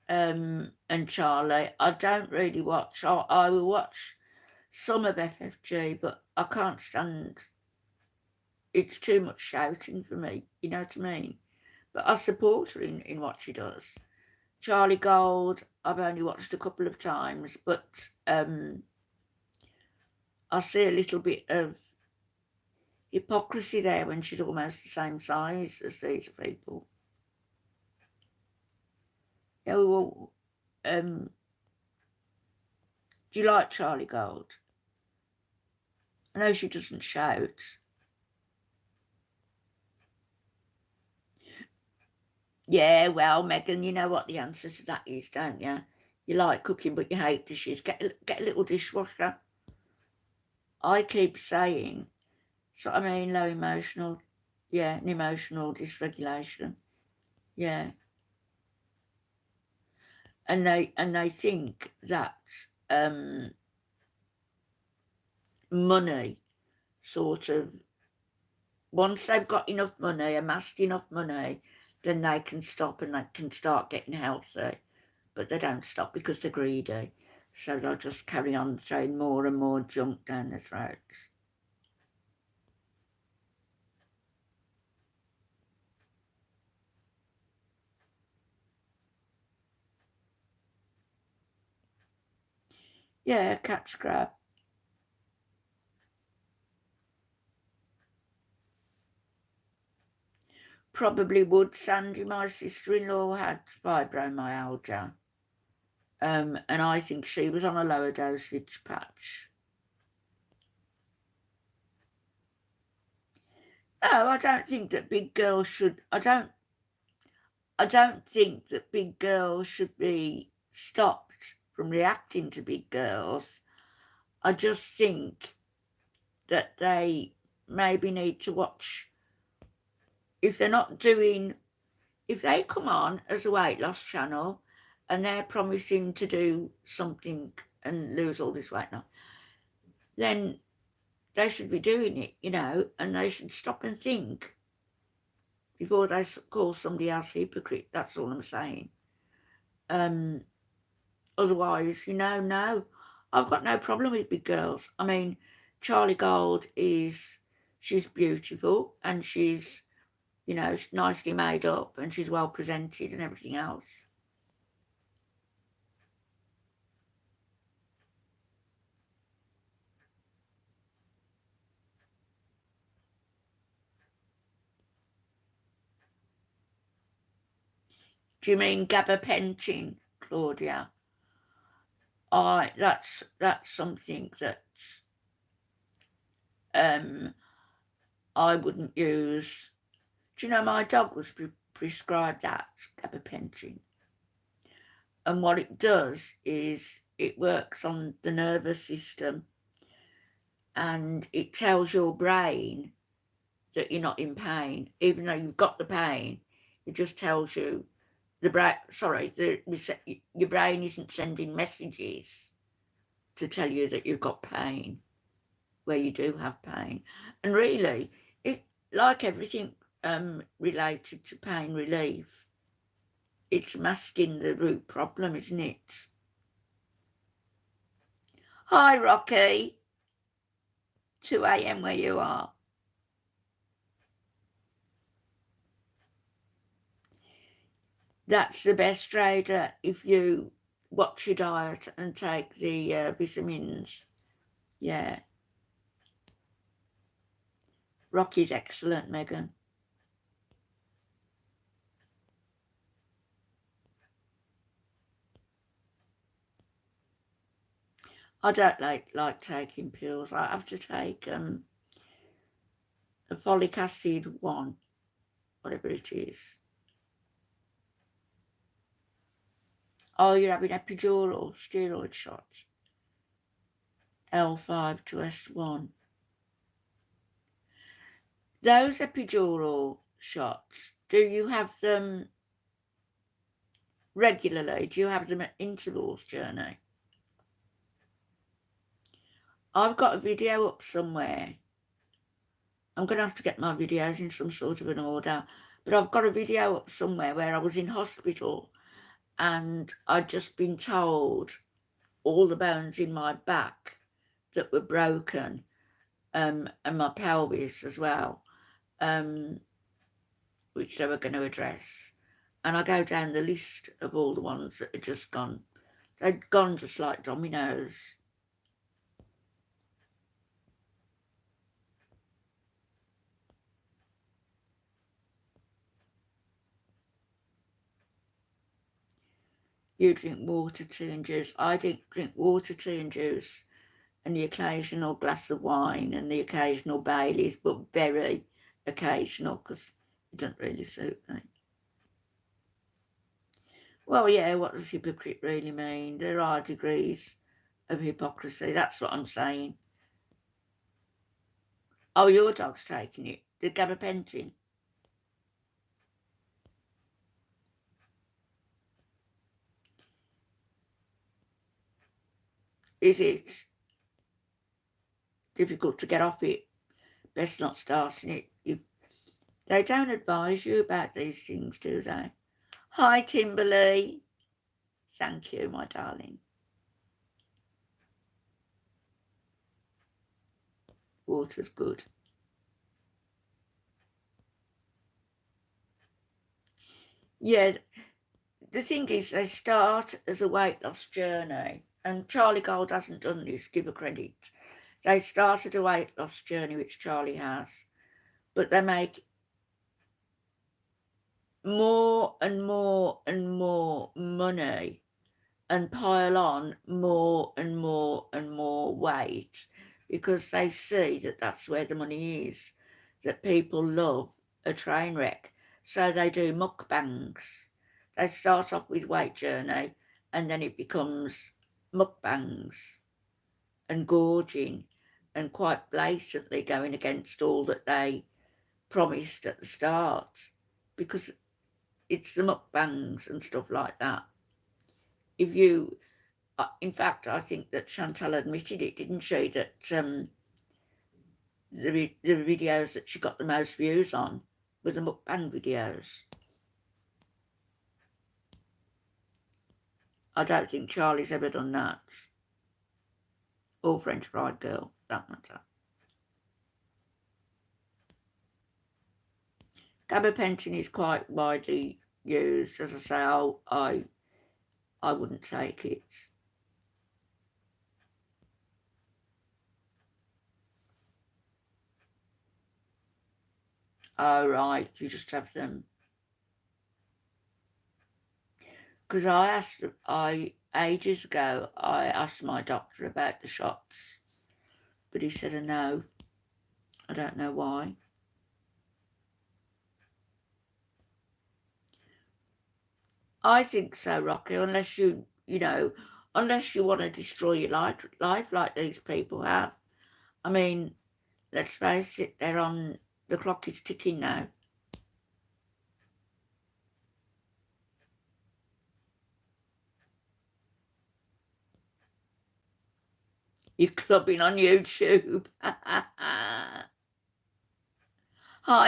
[SPEAKER 1] and Charlie, I don't really watch. I will watch some of FFG, but I can't stand. It's too much shouting for me, you know what I mean? But I support her in what she does. Charlie Gold, I've only watched a couple of times, but I see a little bit of hypocrisy there when she's almost the same size as these people. Yeah, well, do you like Charlie Gold? I know she doesn't shout. Yeah, well, Megan, you know what the answer to that is, don't you? You like cooking, but you hate dishes. Get a little dishwasher. I keep saying, so I mean, low emotional, yeah, an emotional dysregulation, yeah. And they think that money, sort of, once they've got enough money, amassed enough money, then they can stop and they can start getting healthy. But they don't stop because they're greedy. So they'll just carry on throwing more and more junk down their throats. Yeah, catch grab. Probably would, Sandy. My sister-in-law had fibromyalgia. And I think she was on a lower dosage patch. No, I don't think that big girls should. I don't think that big girls should be stopped from reacting to big girls. I just think that they maybe need to watch. If they're not doing, if they come on as a weight loss channel and they're promising to do something and lose all this weight now, then they should be doing it, you know, and they should stop and think before they call somebody else a hypocrite. That's all I'm saying. Otherwise, you know, no, I've got no problem with big girls. I mean, Charlie Gold she's beautiful and she's, you know, nicely made up and she's well presented and everything else. Do you mean gabapentin, Claudia? That's something that I wouldn't use. Do you know my dog was prescribed that, gabapentin? And what it does is it works on the nervous system and it tells your brain that you're not in pain, even though you've got the pain. It just tells you your brain isn't sending messages to tell you that you've got pain where you do have pain. And really, it, like everything related to pain relief, it's masking the root problem, isn't it? Hi, Rocky. 2 a.m. where you are. That's the best, trader, if you watch your diet and take the vitamins. Yeah. Rocky's excellent, Megan. I don't like taking pills. I have to take a folic acid one, whatever it is. Oh, you're having epidural steroid shots. L5 to S1. Those epidural shots, do you have them regularly? Do you have them at intervals, Journey? I've got a video up somewhere. I'm going to have to get my videos in some sort of an order. But I've got a video up somewhere where I was in hospital and I'd just been told all the bones in my back that were broken, and my pelvis as well, which they were going to address. And I go down the list of all the ones that had just gone. They'd gone just like dominoes. You drink water, tea and juice. I drink water, tea and juice, and the occasional glass of wine and the occasional Baileys, but very occasional because it doesn't really suit me. Well, yeah, what does hypocrite really mean? There are degrees of hypocrisy. That's what I'm saying. Oh, your dog's taking it. The gabapentin. Is it difficult to get off it? Best not starting it. They don't advise you about these things, do they? Hi, Timberly. Thank you, my darling. Water's good. Yeah, the thing is, they start as a weight loss journey, and Charlie Gold hasn't done this, give her credit. They started a weight loss journey, which Charlie has, but they make more and more and more money and pile on more and more and more weight because they see that that's where the money is, that people love a train wreck. So they do mukbangs. They start off with weight journey and then it becomes mukbangs and gorging and quite blatantly going against all that they promised at the start, because it's the mukbangs and stuff like that. If you, in fact, I think that Chantal admitted it, didn't she, that the videos that she got the most views on were the mukbang videos. I don't think Charlie's ever done that. Or French Fried Girl, that matter. Gabapentin is quite widely used. As I say, I wouldn't take it. Oh, right, you just have them. Because ages ago, I asked my doctor about the shots, but he said a no. I don't know why. I think so, Rocky, unless unless you want to destroy your life like these people have. I mean, let's face it, the clock is ticking now. You're clubbing on YouTube. Hi,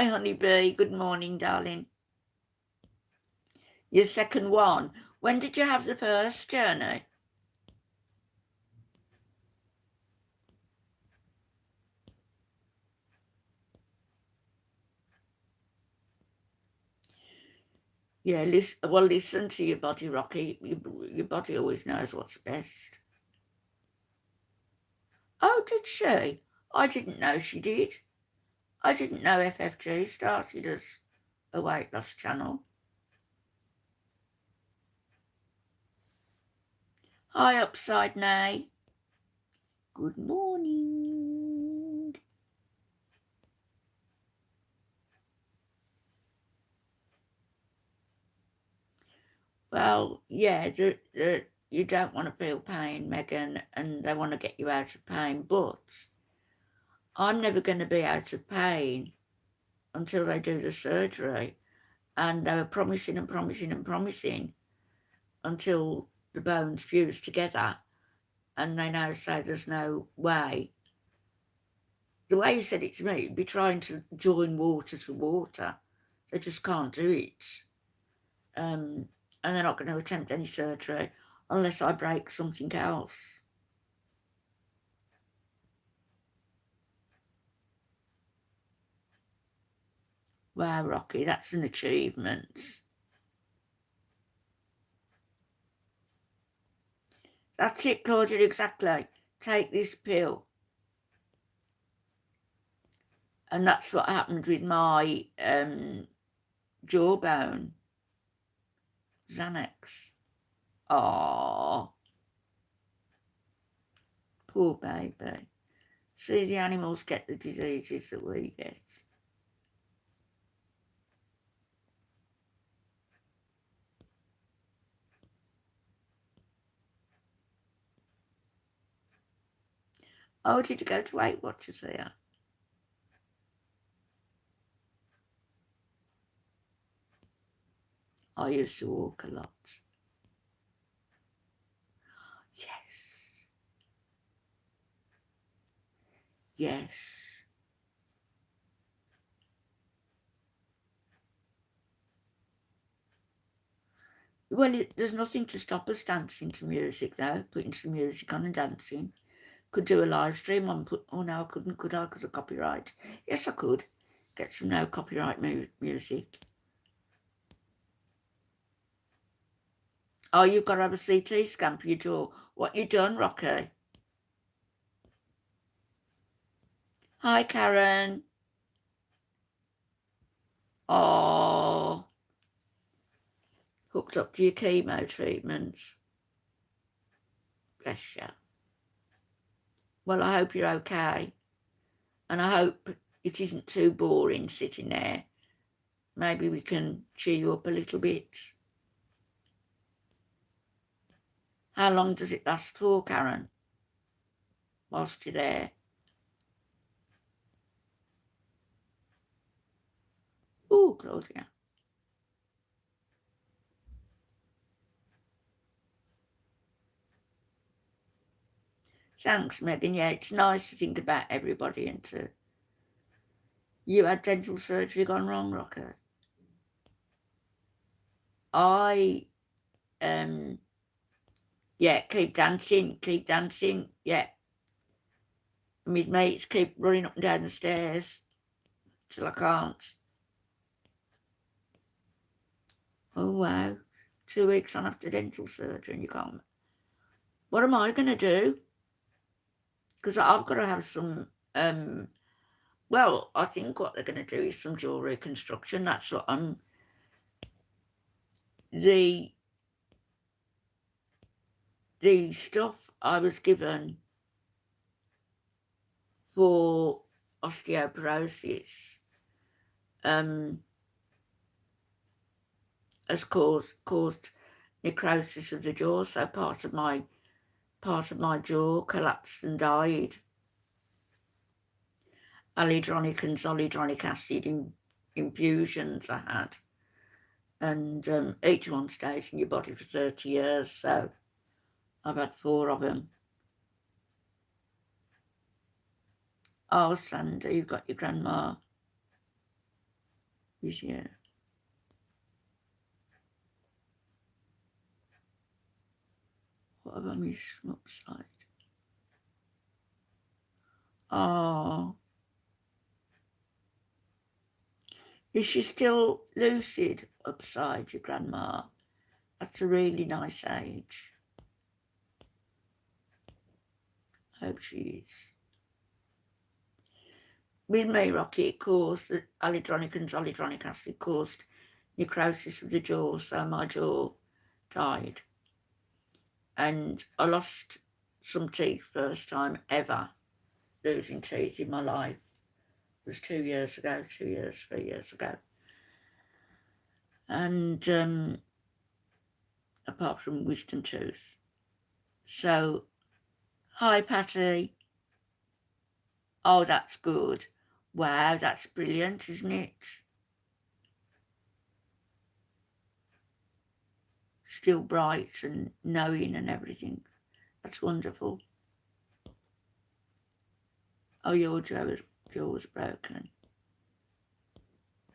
[SPEAKER 1] honeybee. Good morning, darling. Your second one. When did you have the first journey? Yeah, listen to your body, Rocky. Your body always knows what's best. Oh, did she? I didn't know she did. I didn't know FFG started as a weight loss channel. Hi, Upside Nay. Good morning. Well, yeah, you don't want to feel pain, Megan, and they want to get you out of pain, but I'm never going to be out of pain until they do the surgery. And they were promising and promising and promising until the bones fuse together, and they now say there's no way. The way you said it to me, it'd be trying to join water to water. They just can't do it. And they're not going to attempt any surgery unless I break something else. Wow, Rocky, that's an achievement. That's it, Claudia, exactly. Take this pill. And that's what happened with my jawbone. Xanax. Oh, poor baby. See, the animals get the diseases that we get. Oh, did you go to Weight Watchers here? I used to walk a lot. Yes. Yes. Well, there's nothing to stop us dancing to music, though. Putting some music on and dancing. Could do a live stream on. Oh no, I couldn't. Could I? Because of copyright. Yes, I could. Get some no copyright music. Oh, you've got to have a CT scan for your jaw. What you done, Rocky? Hi, Karen. Oh, hooked up to your chemo treatments. Bless you. Well, I hope you're okay. And I hope it isn't too boring sitting there. Maybe we can cheer you up a little bit. How long does it last for, Karen? Whilst you're there? Oh, Claudia. Thanks, Megan. Yeah, it's nice to think about everybody and to... You had dental surgery gone wrong, Rocker? Yeah, keep dancing, yeah. My mates keep running up and down the stairs till I can't. Oh, wow. 2 weeks on after dental surgery and you can't. What am I going to do? Because I've got to have some, well, I think what they're going to do is some jaw reconstruction. That's what I'm... The stuff I was given for osteoporosis has caused necrosis of the jaw, so part of my jaw collapsed and died. Alidronic and zoledronic acid infusions I had, and each one stays in your body for 30 years, so I've had 4 of them. Oh, Sandy, you've got your grandma with you. What have I missed from upside? Oh. Is she still lucid upside, your grandma? That's a really nice age. Hope she is. With me, Rocky, it caused the alloderonic and zoledronic acid caused necrosis of the jaw, so my jaw died. And I lost some teeth, first time ever losing teeth in my life. It was 2 years ago, 3 years ago. And apart from wisdom tooth. So, hi Patty. Oh, that's good. Wow, that's brilliant, isn't it? Still bright and knowing and everything. That's wonderful. Oh, your jaw was broken.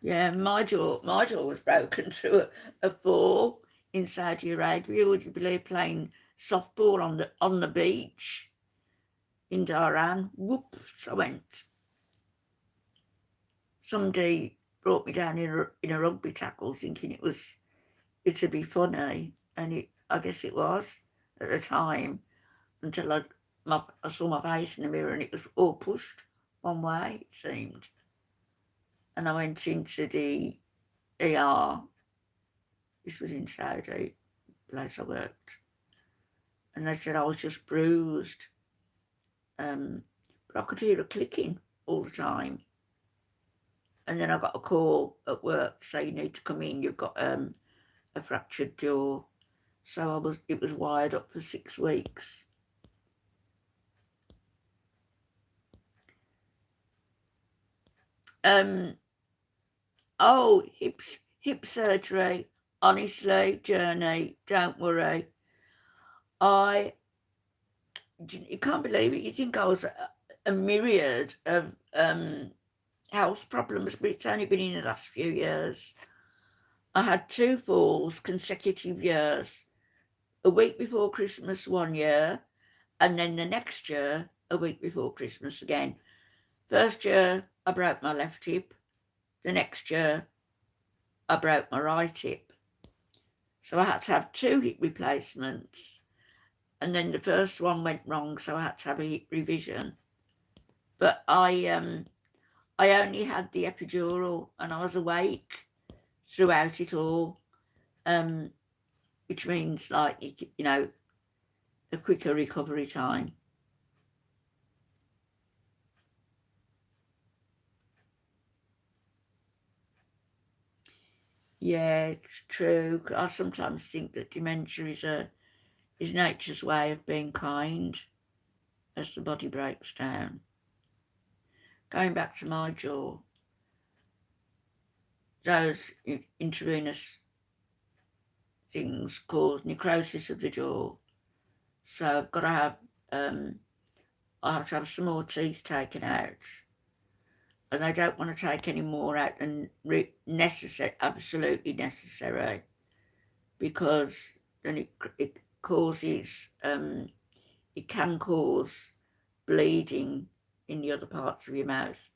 [SPEAKER 1] Yeah, my jaw was broken through a fall in Saudi Arabia. Would you believe, playing softball on the beach in Dhahran? Whoops, I went. Somebody brought me down in a rugby tackle, thinking it'd be funny, and I guess it was at the time, until I saw my face in the mirror and it was all pushed one way, it seemed. And I went into the ER. This was in Saudi, the place I worked. And they said I was just bruised. But I could hear a clicking all the time. And then I got a call at work to say, you need to come in, you've got a fractured jaw. So it was wired up for 6 weeks. Oh, hip surgery. Honestly, Journey, don't worry. You can't believe it. You think I was a myriad of health problems, but it's only been in the last few years. I had 2 falls consecutive years. A week before Christmas 1 year, and then the next year, a week before Christmas again. First year, I broke my left hip. The next year, I broke my right hip. So I had to have 2 hip replacements. And then the first one went wrong, so I had to have a hip revision. But I only had the epidural, and I was awake throughout it all, which means, like, you know, a quicker recovery time. Yeah, it's true. I sometimes think that dementia is nature's way of being kind as the body breaks down. Going back to my jaw, those intravenous things cause necrosis of the jaw. So I've got to have, I have to have some more teeth taken out. And they don't want to take any more out than absolutely necessary, because then it causes, it can cause bleeding in the other parts of your mouth.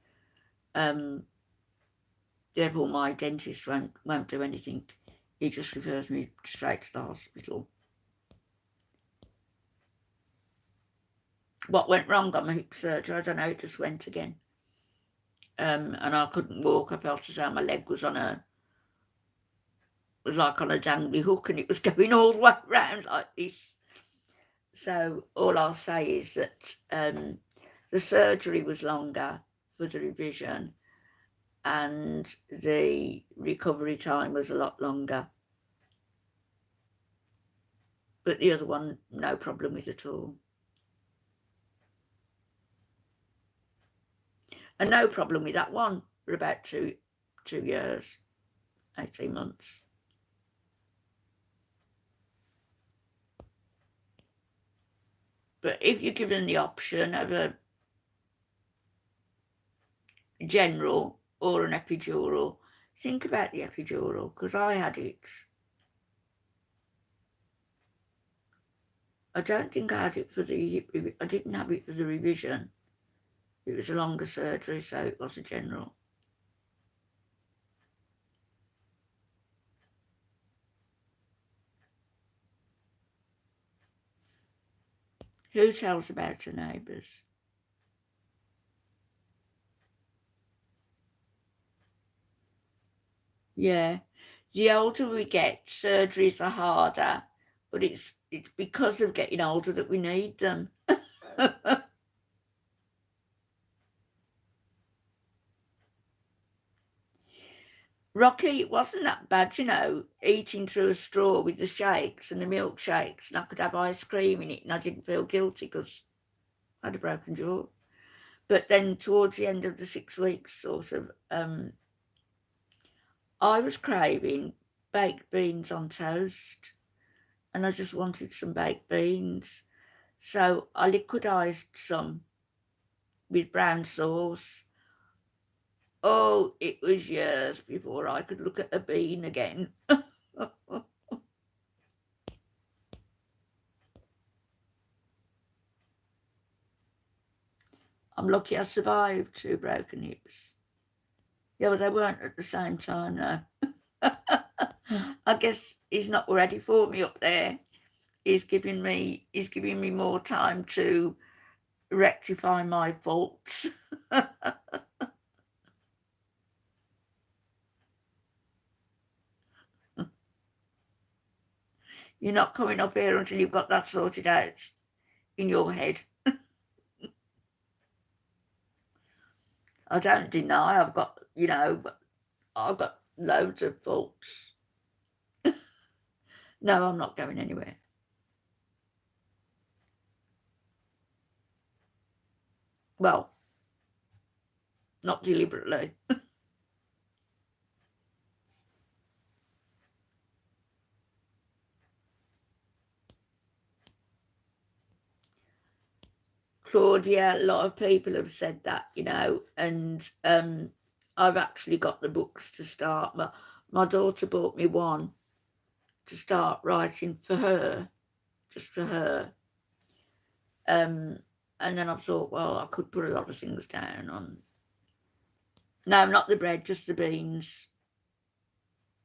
[SPEAKER 1] Therefore, my dentist won't do anything. He just refers me straight to the hospital. What went wrong on my hip surgery? I don't know. It just went again. And I couldn't walk. I felt as though my leg was like on a dangly hook, and it was going all the way around like this. So all I'll say is that the surgery was longer for the revision, and the recovery time was a lot longer. But the other one, no problem with at all. And no problem with that one for about 2 years, 18 months. But if you're given the option of a general or an epidural, think about the epidural, because I had it. I don't think I had it for the, I didn't have it for the revision. It was a longer surgery, so it was a general. Who tells about her neighbours? Yeah. The older we get, surgeries are harder, but it's because of getting older that we need them. Rocky, it wasn't that bad, you know, eating through a straw with the shakes and the milkshakes, and I could have ice cream in it, and I didn't feel guilty because I had a broken jaw. But then towards the end of the 6 weeks, sort of, I was craving baked beans on toast, and I just wanted some baked beans. So I liquidised some with brown sauce. Oh, it was years before I could look at a bean again. I'm lucky I survived 2 broken hips. Yeah, but they weren't at the same time, though. I guess he's not ready for me up there. He's giving me more time to rectify my faults. You're not coming up here until you've got that sorted out in your head. I don't deny I've got, you know, I've got loads of faults. No, I'm not going anywhere. Well, not deliberately. Claudia, a lot of people have said that, you know, and I've actually got the books to start. My daughter bought me one to start writing for her, just for her. And then I thought, well, I could put a lot of things down on. No, not the bread, just the beans.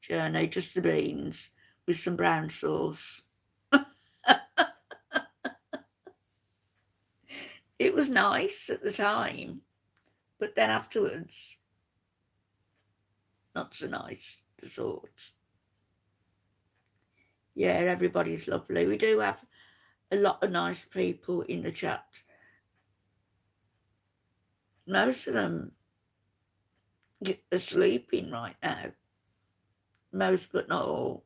[SPEAKER 1] Journey, just the beans with some brown sauce. It was nice at the time, but then afterwards, not so nice, the thought. Yeah, everybody's lovely. We do have a lot of nice people in the chat. Most of them are sleeping right now. Most, but not all.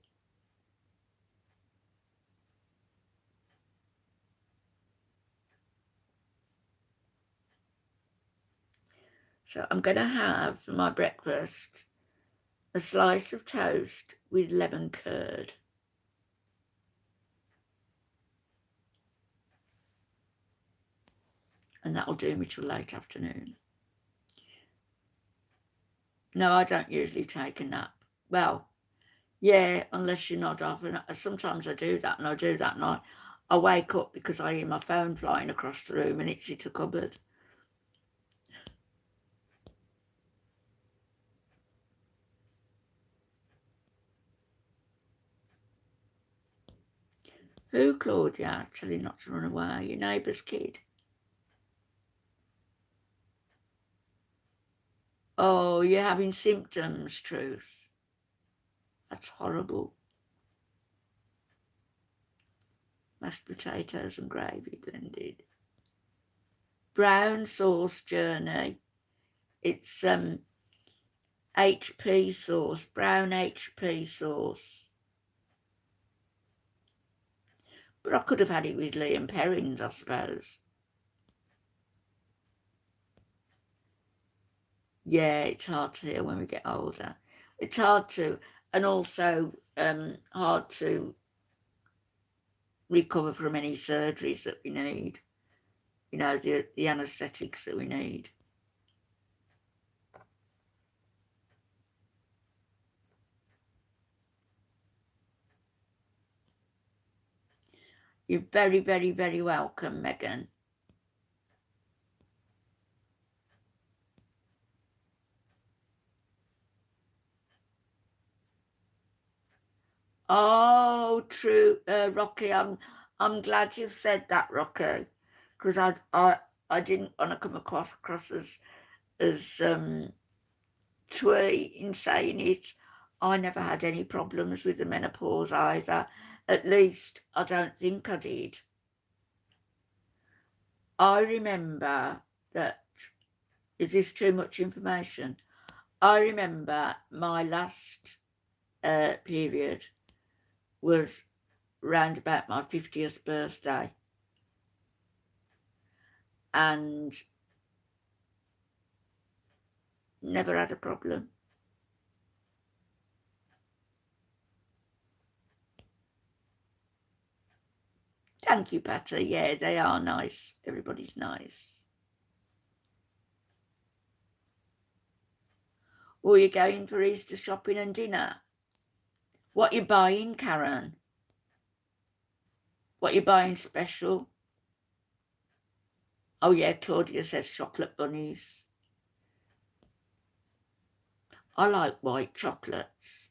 [SPEAKER 1] So I'm going to have for my breakfast a slice of toast with lemon curd. And that'll do me till late afternoon. No, I don't usually take a nap. Well, yeah, unless you nod off. And sometimes I do that, and I do that, and I wake up because I hear my phone flying across the room and it's hit a cupboard. Who, Claudia? Tell you not to run away. Your neighbour's kid. Oh, you're having symptoms, Truth. That's horrible. Mashed potatoes and gravy blended. Brown sauce journey. It's HP sauce, brown HP sauce. But I could have had it with Liam Perrins, I suppose. Yeah, it's hard to hear when we get older. It's hard to, and also hard to recover from any surgeries that we need. You know, the anaesthetics that we need. You're very, very, very welcome, Megan. Oh, true, Rocky. I'm glad you've said that, Rocky, because I didn't want to come across as twee in saying it. I never had any problems with the menopause either. At least I don't think I did. I remember that. Is this too much information? I remember my last period was round about my 50th birthday, and never had a problem. Thank you, Patty. Yeah, they are nice. Everybody's nice. Or you're going for Easter shopping and dinner? What you buying, Karen? What you buying special? Oh yeah, Claudia says chocolate bunnies. I like white chocolates.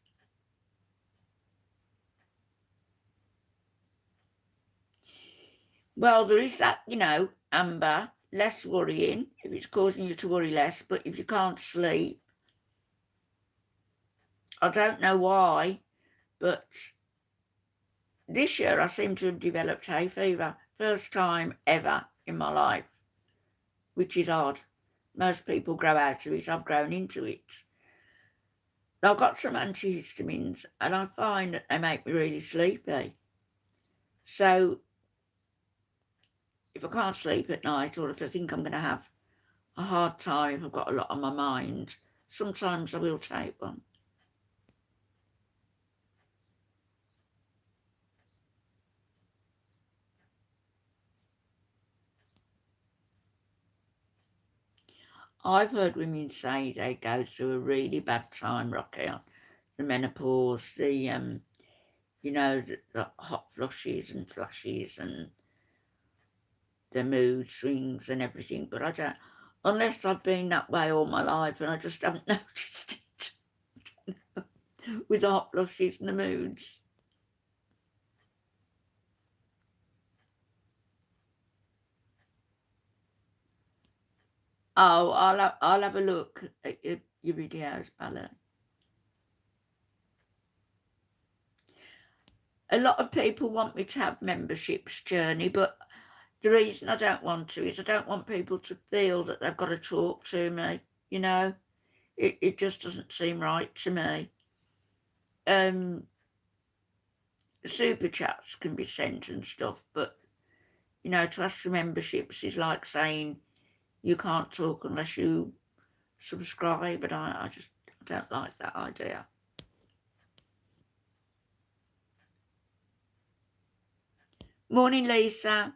[SPEAKER 1] Well, there is that, Amber, less worrying if it's causing you to worry less, but if you can't sleep, I don't know why, but this year I seem to have developed hay fever. First time ever in my life, which is odd. Most people grow out of it. I've grown into it. I've got some antihistamines and I find that they make me really sleepy. So if I can't sleep at night, or if I think I'm going to have a hard time, I've got a lot on my mind, sometimes I will take one. I've heard women say they go through a really bad time, Rocky, the menopause, the hot flushes and the mood swings and everything, but I don't, unless I've been that way all my life and I just haven't noticed it with the hot flushes and the moods. Oh, I'll have a look at your videos, Bella. A lot of people want me to have memberships, Journey, but the reason I don't want to is I don't want people to feel that they've got to talk to me, It just doesn't seem right to me. Super chats can be sent and stuff, but, to ask for memberships is like saying you can't talk unless you subscribe, and I don't like that idea. Morning, Lisa.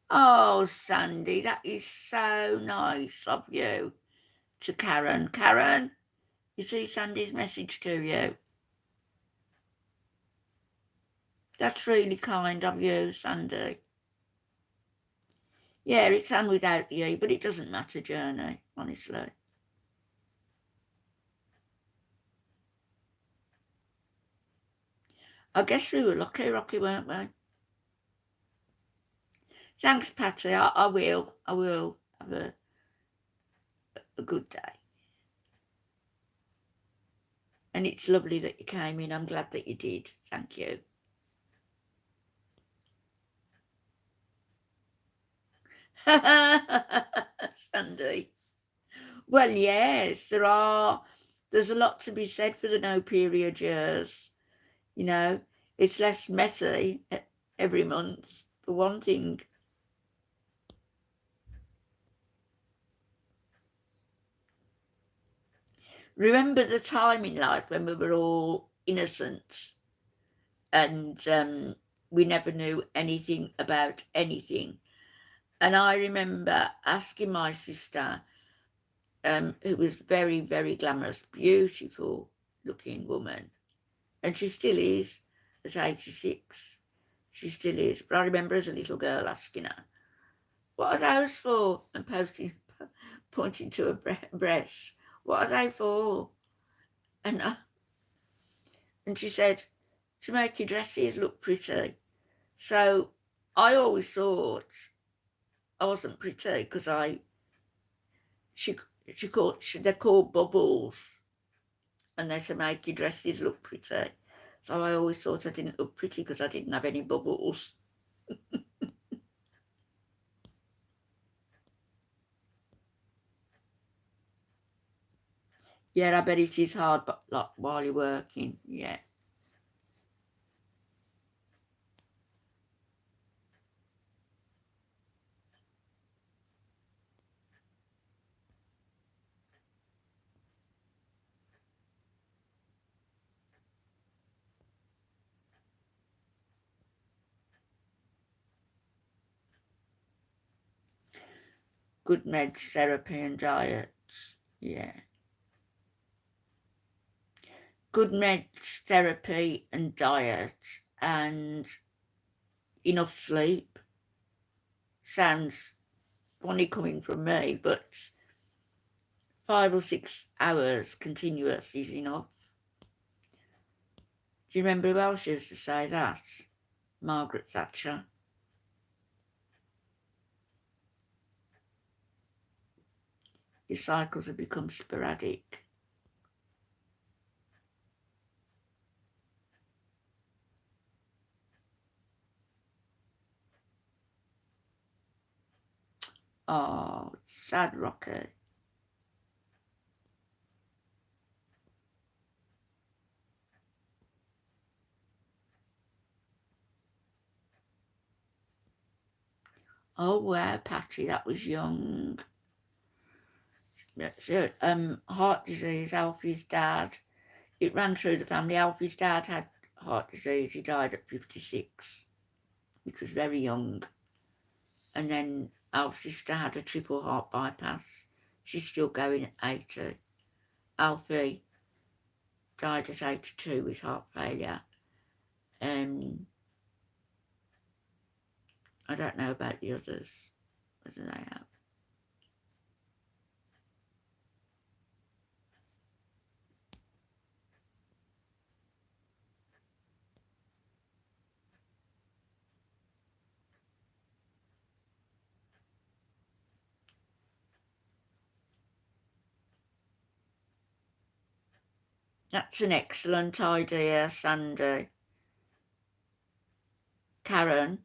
[SPEAKER 1] Oh, Sandy, that is so nice of you. To Karen. Karen, you see Sandy's message to you? That's really kind of you, Sandy. Yeah, it's on without the E, but it doesn't matter, Journey, honestly. I guess we were lucky, Rocky, weren't we? Thanks, Patty. I will have a good day. And it's lovely that you came in. I'm glad that you did. Thank you. Sandy. Well, yes, there's a lot to be said for the no period years. It's less messy every month, for one thing. Remember the time in life when we were all innocent and we never knew anything about anything. And I remember asking my sister, who was very, very glamorous, beautiful looking woman. And she still is at 86. She still is. But I remember as a little girl asking her, what are those for? And pointing to her breasts. What are they for? And she said, to make your dresses look pretty. So I always thought I wasn't pretty because they're called bubbles, and they're to make your dresses look pretty. So I always thought I didn't look pretty because I didn't have any bubbles. Yeah, I bet it is hard, but like while you're working, yeah. Good meds, therapy and diets, yeah. Good meds, therapy and diet and enough sleep. Sounds funny coming from me, but 5 or 6 hours continuous is enough. Do you remember who else used to say that? Margaret Thatcher. Your cycles have become sporadic. Oh, sad, Rocky. Oh, wow, Patty, that was young. Heart disease, Alfie's dad. It ran through the family. Alfie's dad had heart disease. He died at 56, which was very young. And then our sister had a triple heart bypass. She's still going at 80. Alfie died at 82 with heart failure. I don't know about the others, whether they have. That's an excellent idea, Sandy. Karen,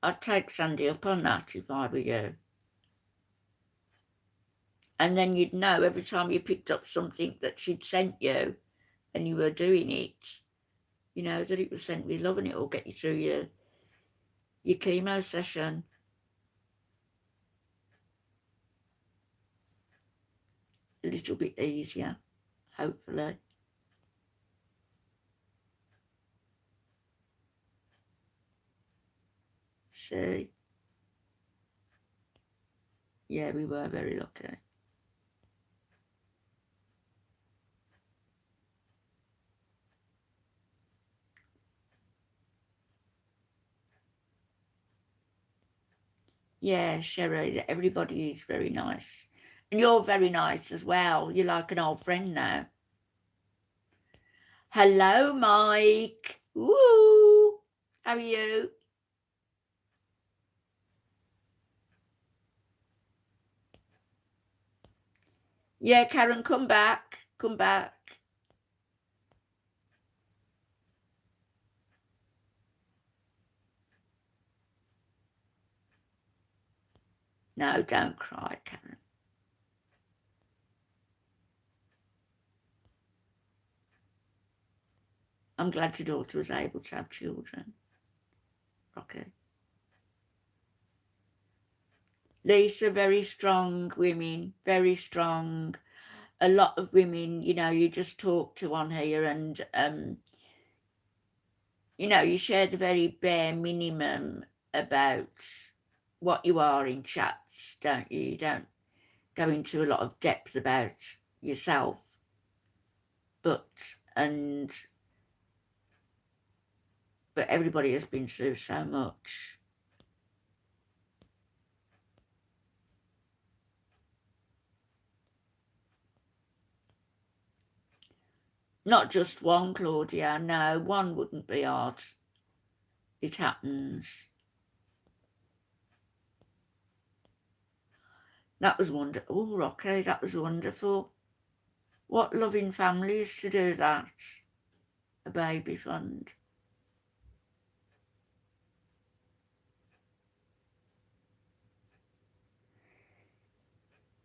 [SPEAKER 1] I'd take Sandy up on that if I were you. And then you'd know every time you picked up something that she'd sent you and you were doing it, you know, that it was sent with love and it will get you through your chemo session. A little bit easier, hopefully. See? Yeah, we were very lucky. Yeah, Sherry, everybody is very nice. And you're very nice as well. You're like an old friend now. Hello, Mike. Woo! How are you? Yeah, Karen, come back. Come back. No, don't cry, Karen. I'm glad your daughter was able to have children. Okay. Lisa, very strong women, very strong. A lot of women, you know, you just talk to on here and, you know, you share the very bare minimum about what you are in chats, don't you? You don't go into a lot of depth about yourself, but everybody has been through so much. Not just one, Claudia. No, one wouldn't be hard. It happens. That was wonderful. Oh, Rocky, that was wonderful. What loving families to do that. A baby fund.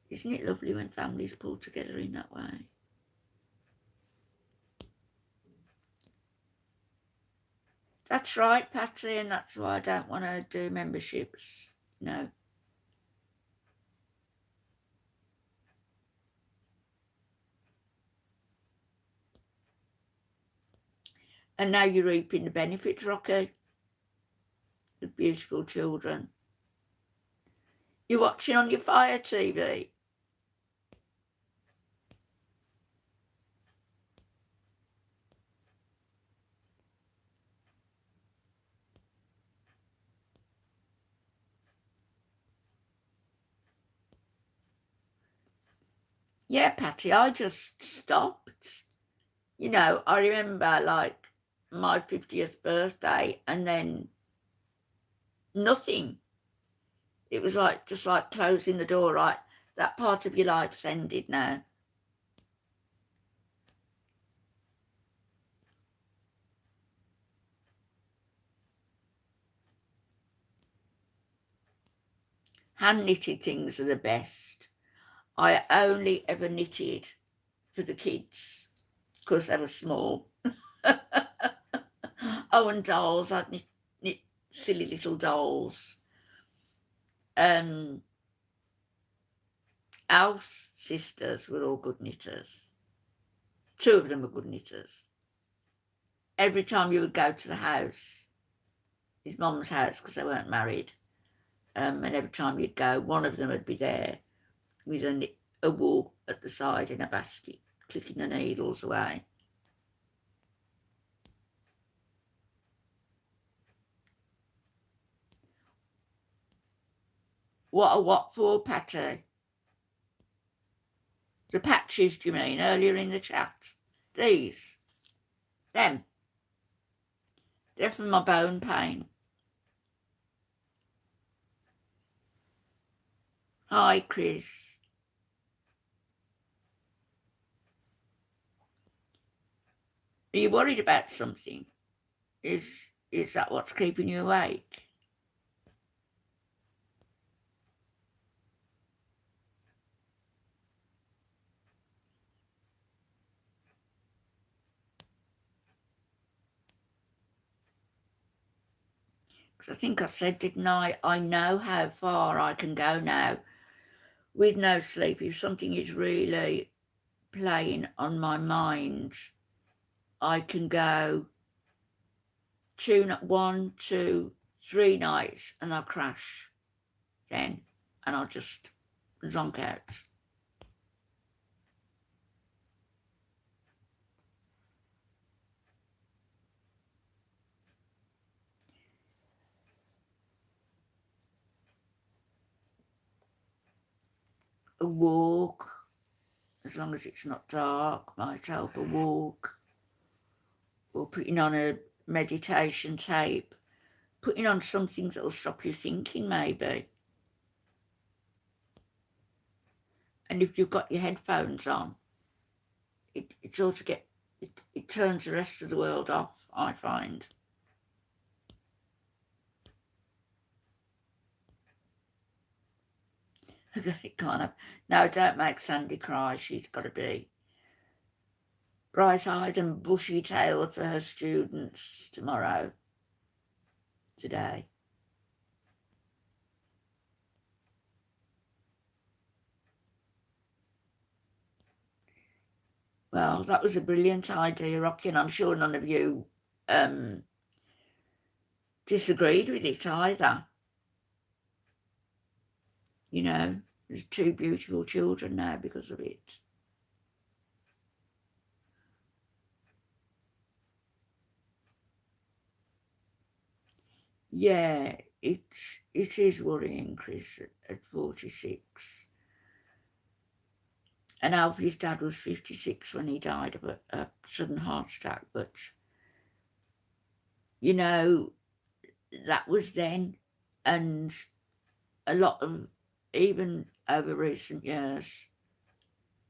[SPEAKER 1] Isn't it lovely when families pull together in that way? That's right, Patty, and that's why I don't want to do memberships. No. And now you're reaping the benefits, Rocky. The beautiful children. You're watching on your Fire TV. Yeah, Patty, I just stopped. You know, I remember like my 50th birthday and then nothing. It was like just like closing the door, right? That part of your life's ended now. Hand knitted things are the best. I only ever knitted for the kids because they were small. Oh, and dolls. I'd knit silly little dolls. Alf's sisters were all good knitters. 2 of them were good knitters. Every time you would go to the house, his mum's house, because they weren't married, and every time you'd go, one of them would be there with a wool at the side in a basket, clicking the needles away. What for, Patty? The patches, do you mean, earlier in the chat? These? Them? They're for my bone pain. Hi, Chris. Are you worried about something? Is that what's keeping you awake? Because I think I said, didn't I? I know how far I can go now with no sleep. If something is really playing on my mind, I can go 1, 2, 3 nights and I'll crash then, and I'll just zonk out. A walk, as long as it's not dark, might help. A walk, or putting on a meditation tape, putting on something that'll stop you thinking, maybe. And if you've got your headphones on, it sort of it turns the rest of the world off, I find. Kind of. No, don't make Sandy cry. She's got to be bright-eyed and bushy-tailed for her students today. Well, that was a brilliant idea, Rocky, and I'm sure none of you disagreed with it either. You know, There's 2 beautiful children now because of it. Yeah, it is worrying, Chris, at 46. And Alfie's dad was 56 when he died of a sudden heart attack. But, you know, that was then. And a lot of, even over recent years,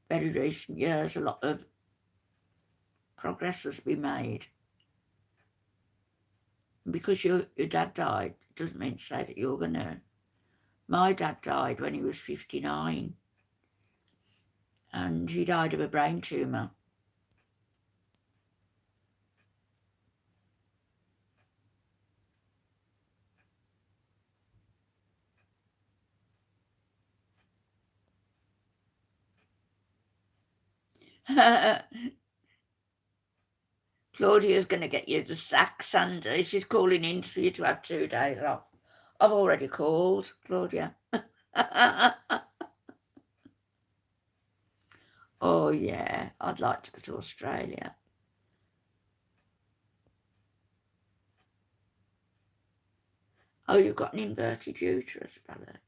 [SPEAKER 1] very recent years, a lot of progress has been made. And because your dad died, it doesn't mean to say that you're going to. My dad died when he was 59. And he died of a brain tumour. Claudia's going to get you the sack, Sandy. She's calling in for you to have 2 days off. I've already called, Claudia. Oh, yeah, I'd like to go to Australia. Oh, you've got an inverted uterus, Bella.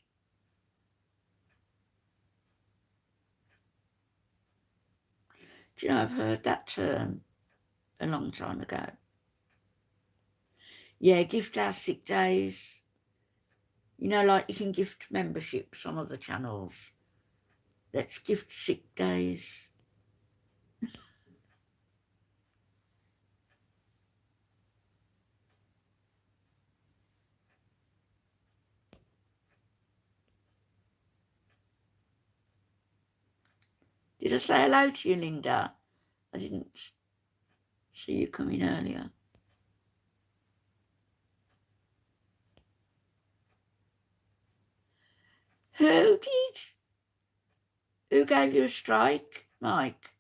[SPEAKER 1] Do you know, I've heard that term a long time ago. Yeah, gift our sick days. You know, like you can gift memberships on other channels. Let's gift sick days. Did I say hello to you, Linda? I didn't see you coming earlier. Who gave you a strike, Mike,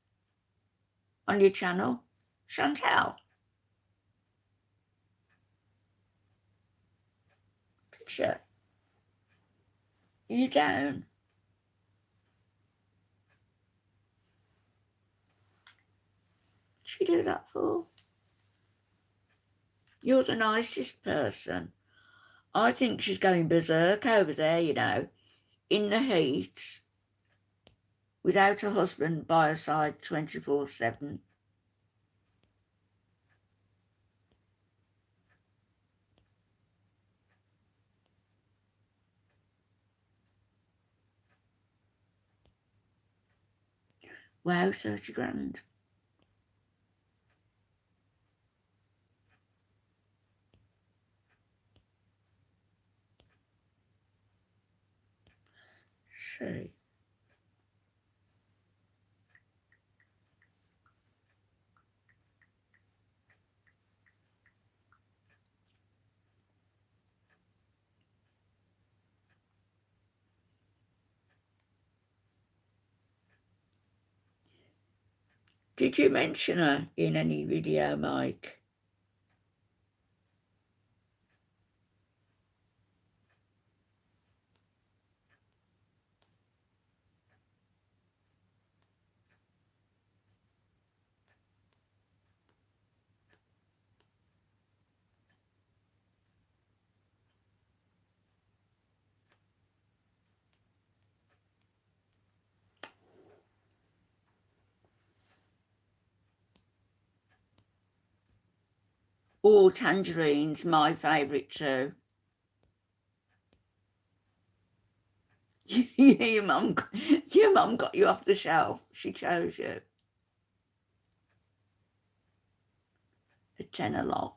[SPEAKER 1] on your channel? Chantal? Did she? Are you down? What'd she do that for? You're the nicest person. I think she's going berserk over there, you know, in the heat, without a husband by her side 24/7. Wow, 30 grand. See. Did you mention her in any video, Mike? Oh, tangerine's my favourite too. your mum got you off the shelf. She chose you. A tenner lot.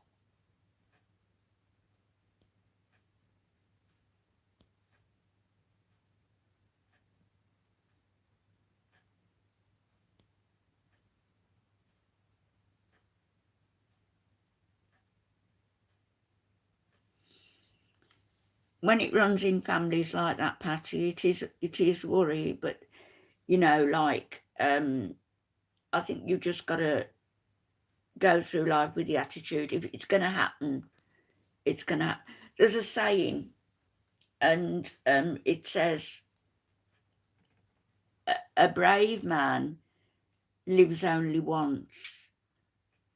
[SPEAKER 1] When it runs in families like that, Patty, it is worry, but you know, like I think you just got to go through life with the attitude, if it's going to happen, it's going to happen. There's a saying, and it says, a brave man lives only once.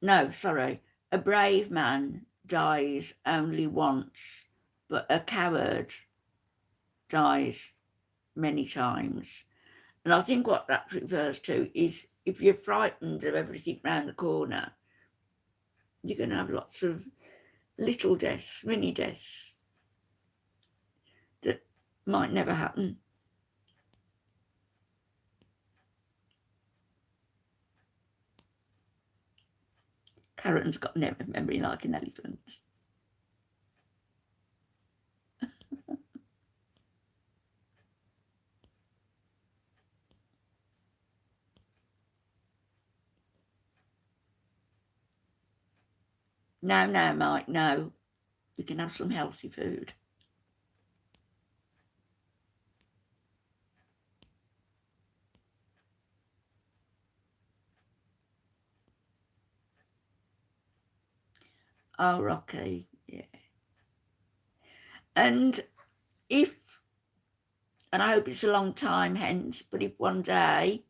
[SPEAKER 1] No, sorry. A brave man dies only once, but a coward dies many times. And I think what that refers to is if you're frightened of everything round the corner, you're going to have lots of little deaths, mini deaths that might never happen. Karen's got no memory like an elephant. No, Mike, no. We can have some healthy food. Oh, Rocky, yeah. And and I hope it's a long time hence, but if one day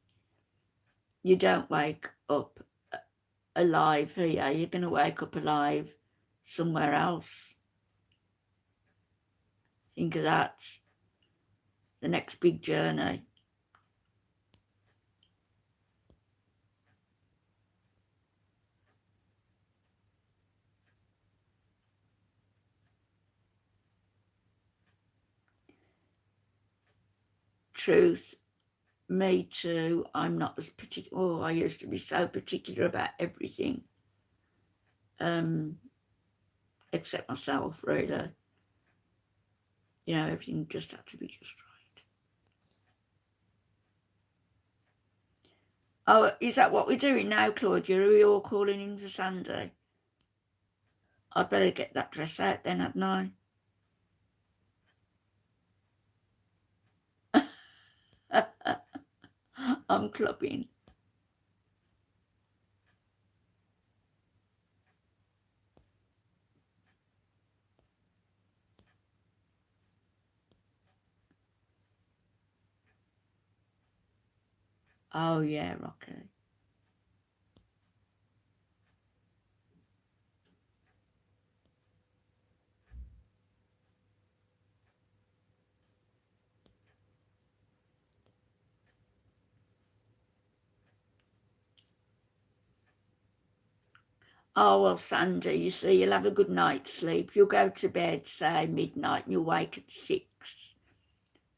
[SPEAKER 1] you don't wake up alive here, you're going to wake up alive somewhere else. Think of that. The next big journey. Truth, me too. I'm not as particular. Oh, I used to be so particular about everything. Except myself, really. You know, everything just had to be just right. Oh, is that what we're doing now, Claudia? Are we all calling in for Sandy? I'd better get that dress out then, hadn't I? I'm clubbing. Oh, yeah, Rocky. Oh, well, Sandy, you see, you'll have a good night's sleep. You'll go to bed, say, midnight, and you'll wake at 6.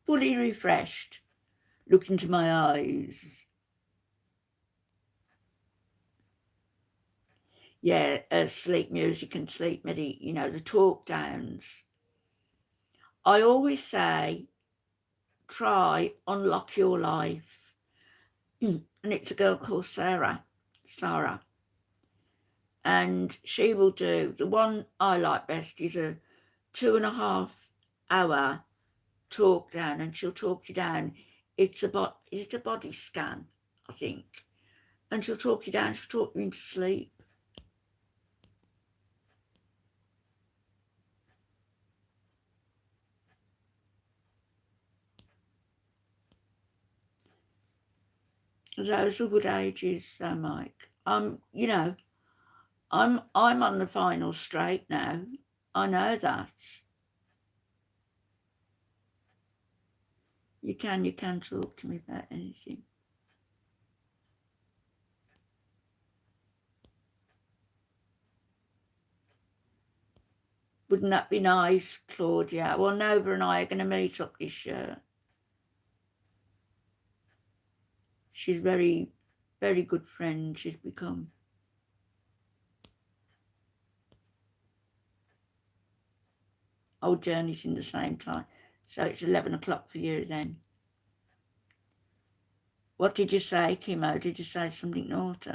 [SPEAKER 1] Fully refreshed. Look into my eyes. Yeah, sleep music and sleep you know, the talk downs. I always say, try Unlock Your Life. And it's a girl called Sarah. And she will do, the one I like best is a 2.5 hour talk down, and she'll talk you down. It's a body scan, I think. And she'll talk you down, she'll talk you into sleep. Those are good ages, though, Mike. You know, I'm on the final straight now. I know that. You can talk to me about anything. Wouldn't that be nice, Claudia? Well, Nova and I are going to meet up this year. She's very, very good friend she's become. Our journey's in the same time. So it's 11 o'clock for you then. What did you say, Kimo? Did you say something naughty?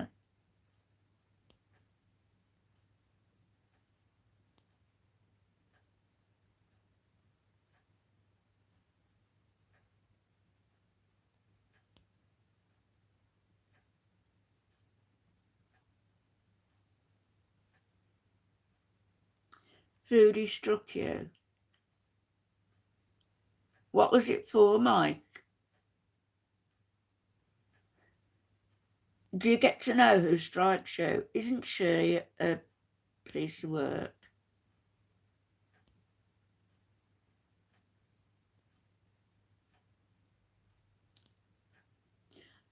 [SPEAKER 1] Foodie struck you. What was it for, Mike? Do you get to know who strikes you? Isn't she a piece of work?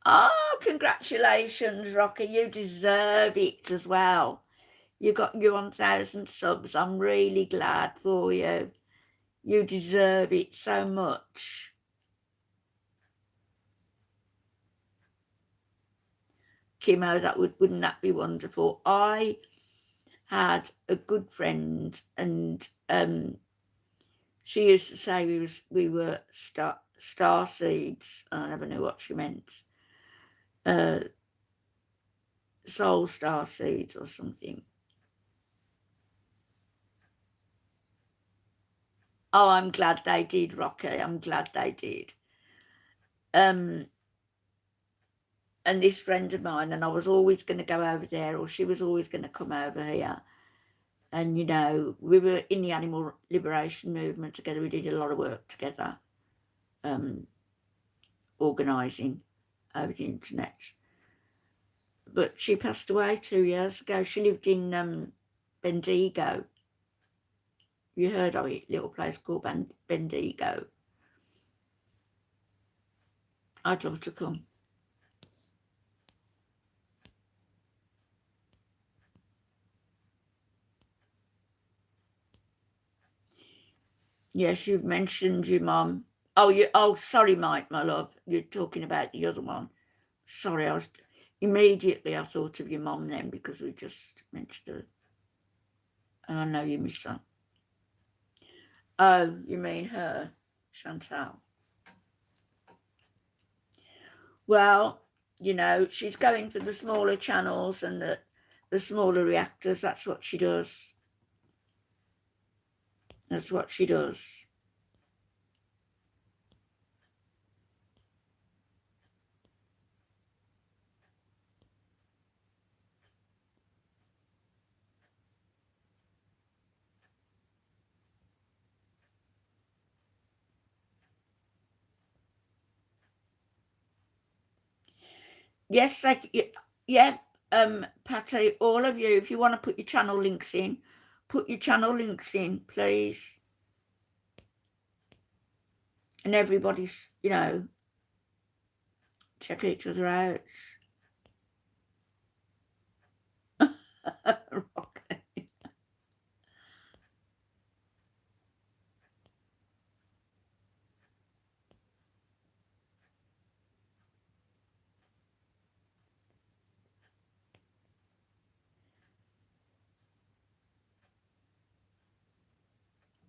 [SPEAKER 1] Oh, congratulations, Rocky. You deserve it as well. You got your 1,000 subs. I'm really glad for you. You deserve it so much. Kimo, wouldn't that be wonderful? I had a good friend, and she used to say we were star seeds. I never knew what she meant. Soul star seeds or something. Oh, I'm glad they did, Rocky. I'm glad they did. And this friend of mine, and I was always going to go over there, or she was always going to come over here. And, you know, we were in the animal liberation movement together. We did a lot of work together, organising over the internet. But she passed away 2 years ago. She lived in Bendigo. You heard of it? Little place called Bendigo. I'd love to come. Yes, you've mentioned your mum. Oh, sorry, Mike, my love. You're talking about the other one. Sorry, immediately I thought of your mum then because we just mentioned her. And I know you miss her. Oh, you mean her, Chantal. Well, you know, she's going for the smaller channels and the smaller reactors. That's what she does. That's what she does. Yes, yeah, Patty, all of you, if you want to put your channel links in, put your channel links in, please. And everybody's, you know, check each other out. Okay.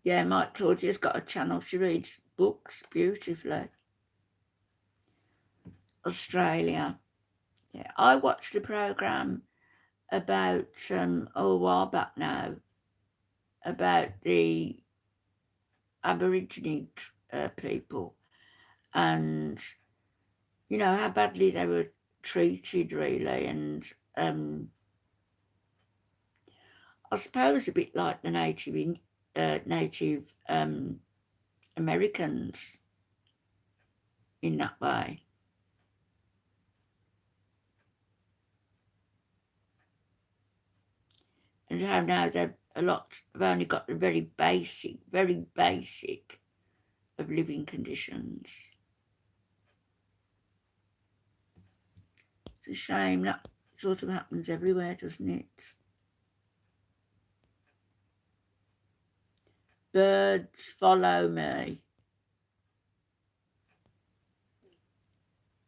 [SPEAKER 1] Yeah, Mike Claudia's got a channel. She reads books beautifully. Australia. Yeah, I watched a program about a while back now about the Aborigine people, and you know how badly they were treated, really, and I suppose a bit like the Native Americans in that way. And how now they've only got the very basic of living conditions. It's a shame that sort of happens everywhere, doesn't it? Birds follow me.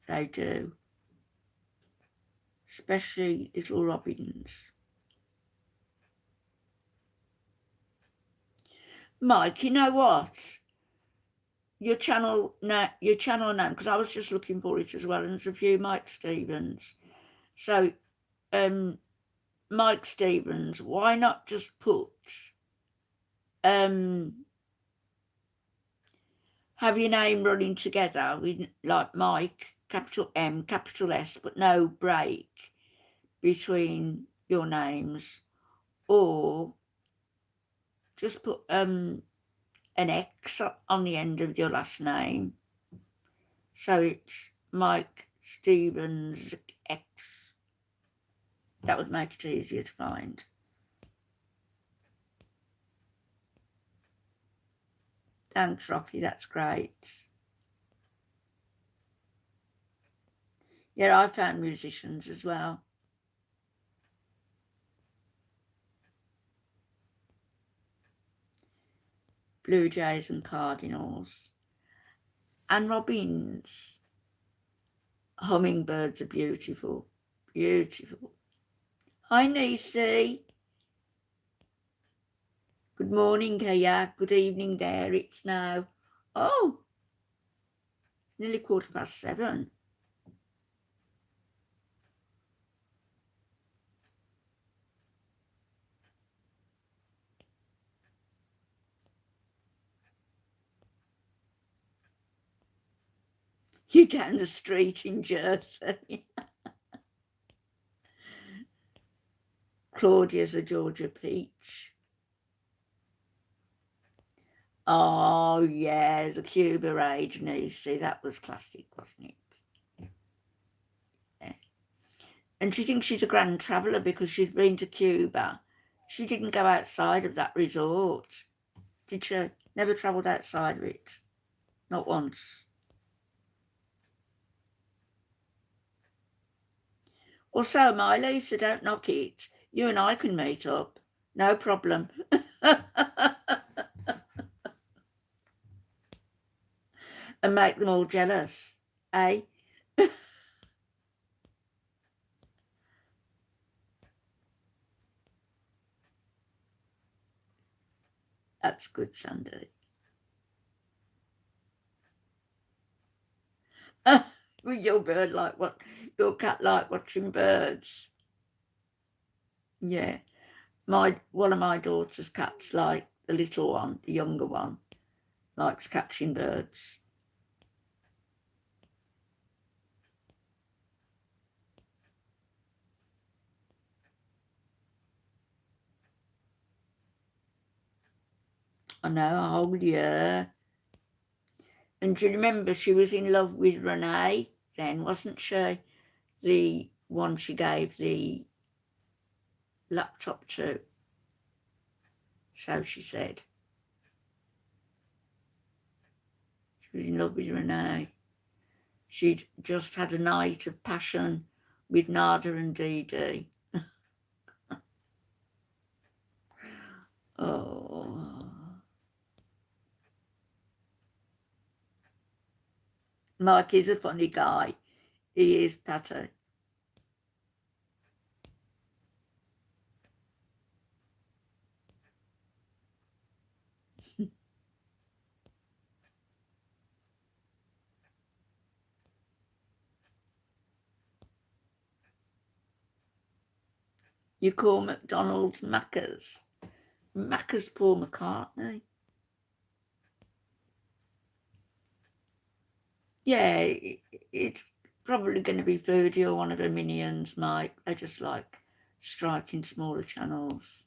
[SPEAKER 1] They do. Especially little robins. Mike, you know what? Your channel name, because I was just looking for it as well, and there's a few Mike Stevens. So, Mike Stevens, why not just put have your name running together with like Mike, capital M, capital S, but no break between your names, or just put an X on the end of your last name. So it's Mike Stevens X. That would make it easier to find. Thanks, Rocky, that's great. Yeah, I found musicians as well. Blue Jays and Cardinals. And robins. Hummingbirds are beautiful. Beautiful. Hi, Nisi. Good morning, Kaya. Good evening there. It's now, oh, it's nearly 7:15. You're down the street in Jersey. Claudia's a Georgia peach. Oh, yeah, the Cuba age, Nisi. That was classic, wasn't it? Yeah. And she thinks she's a grand traveller because she's been to Cuba. She didn't go outside of that resort, did she? Never travelled outside of it. Not once. Well, so am I, Lisa. Don't knock it. You and I can meet up. No problem. And make them all jealous, eh? That's good, Sandy. Well, your cat like watching birds. Yeah. One of my daughter's cats, like the little one, the younger one, likes catching birds. I know, a whole year. And do you remember she was in love with Renee then, wasn't she? The one she gave the laptop to. So she said. She was in love with Renee. She'd just had a night of passion with Nada and Dee Dee. Oh. Mike is a funny guy. He is, Patty. You call McDonald's Macca's. Macca's Paul McCartney. Yeah, it's probably going to be Foodie or one of the minions, Mike. They just like striking smaller channels.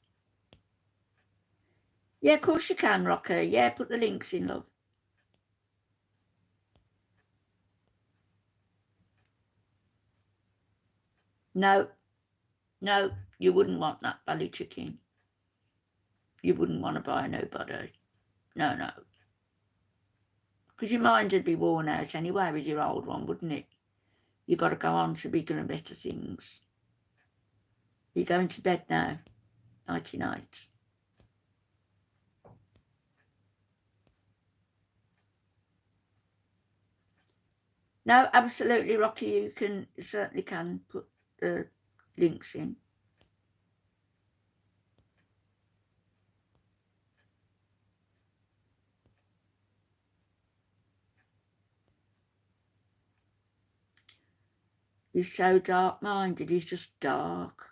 [SPEAKER 1] Yeah, of course you can, Rocker. Yeah, put the links in, love. No, you wouldn't want that belly chicken. You wouldn't want to buy nobody. No. Because your mind would be worn out anyway with your old one, wouldn't it? You got to go on to bigger and better things. You're going to bed now. Nighty night. No, absolutely, Rocky. You certainly can put the links in. He's so dark-minded. He's just dark.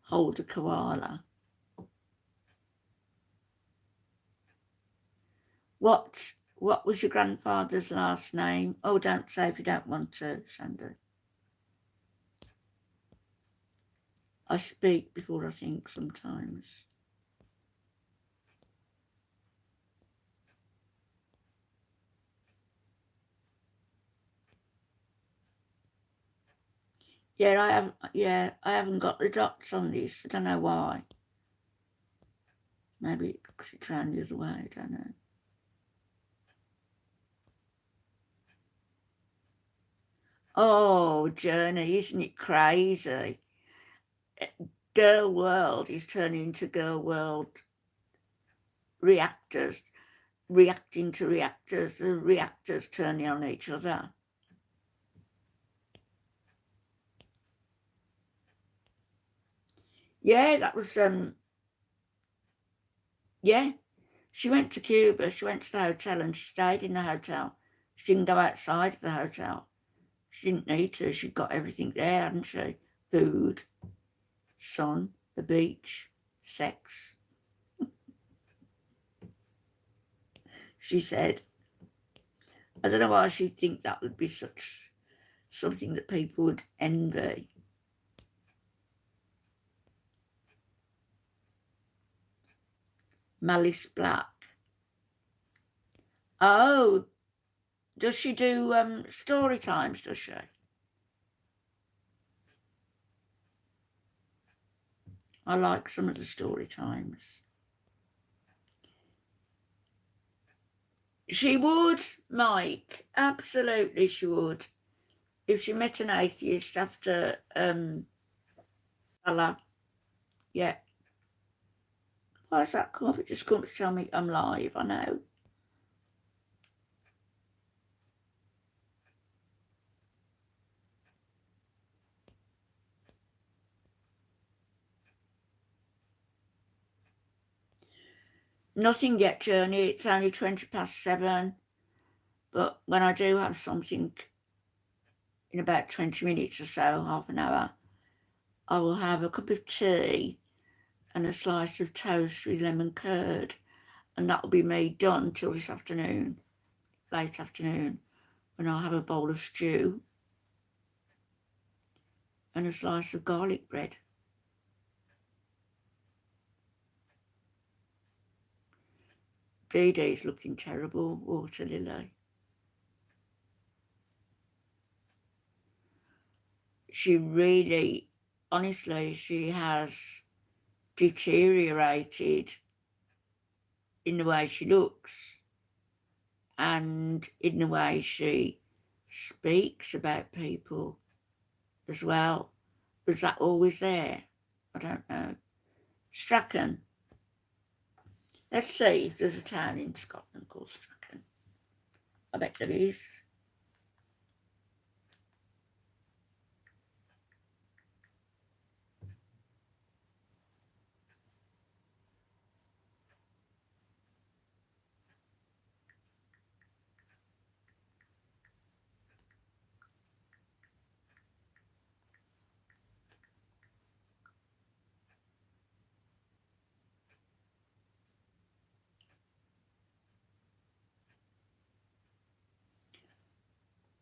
[SPEAKER 1] Hold a koala. What was your grandfather's last name? Oh, don't say if you don't want to, Sandy. I speak before I think sometimes. Yeah, I haven't got the dots on this. I don't know why. Maybe because it's round the other way, I don't know. Oh, Journey, isn't it crazy? Girl World is turning into Girl World reactors, reacting to reactors, the reactors turning on each other. Yeah, that was, yeah. She went to Cuba, she went to the hotel and she stayed in the hotel. She didn't go outside of the hotel. She didn't need to. She'd got everything there, hadn't she? Food, sun, the beach, sex. She said, I don't know why she'd think that would be such something that people would envy. Malice Black. Oh, does she do story times, does she? I like some of the story times. She would, Mike. Absolutely she would. If she met an atheist after Allah, yeah. Why does that come up? It just comes to tell me I'm live, I know. Nothing yet, Journey. It's only 7:20. But when I do have something in about 20 minutes or so, half an hour, I will have a cup of tea and a slice of toast with lemon curd. And that will be me done till this afternoon, late afternoon, when I'll have a bowl of stew and a slice of garlic bread. Dee Dee's looking terrible, Water Lily. She really, honestly, she has deteriorated in the way she looks and in the way she speaks about people as well. Was that always there? I don't know. Strachan. Let's see if there's a town in Scotland called Strachan. I bet there is.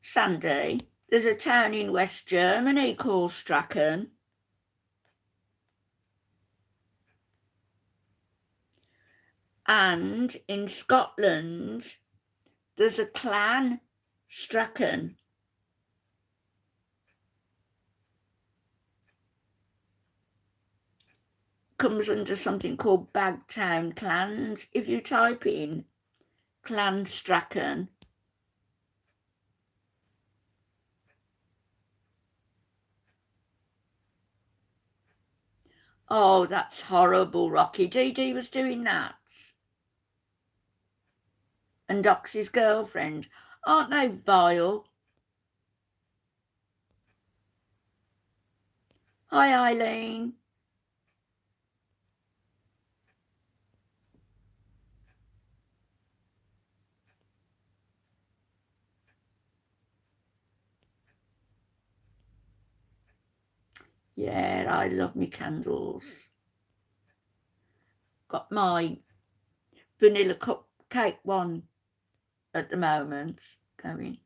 [SPEAKER 1] Sandy, there's a town in West Germany called Strachan. And in Scotland, there's a clan, Strachan. Comes under something called Bagtown clans. If you type in Clan Strachan, oh, that's horrible, Rocky. Dee Dee was doing that. And Doxy's girlfriend. Aren't they vile? Hi, Eileen. Yeah, I love me candles. Got my vanilla cupcake one at the moment going.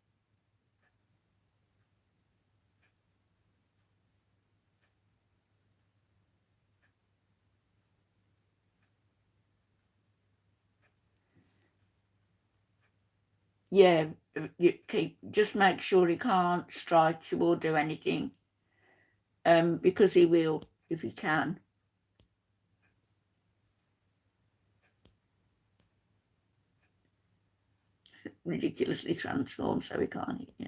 [SPEAKER 1] Yeah, just make sure he can't strike you or do anything, because he will if he can. Ridiculously transformed so he can't hit you.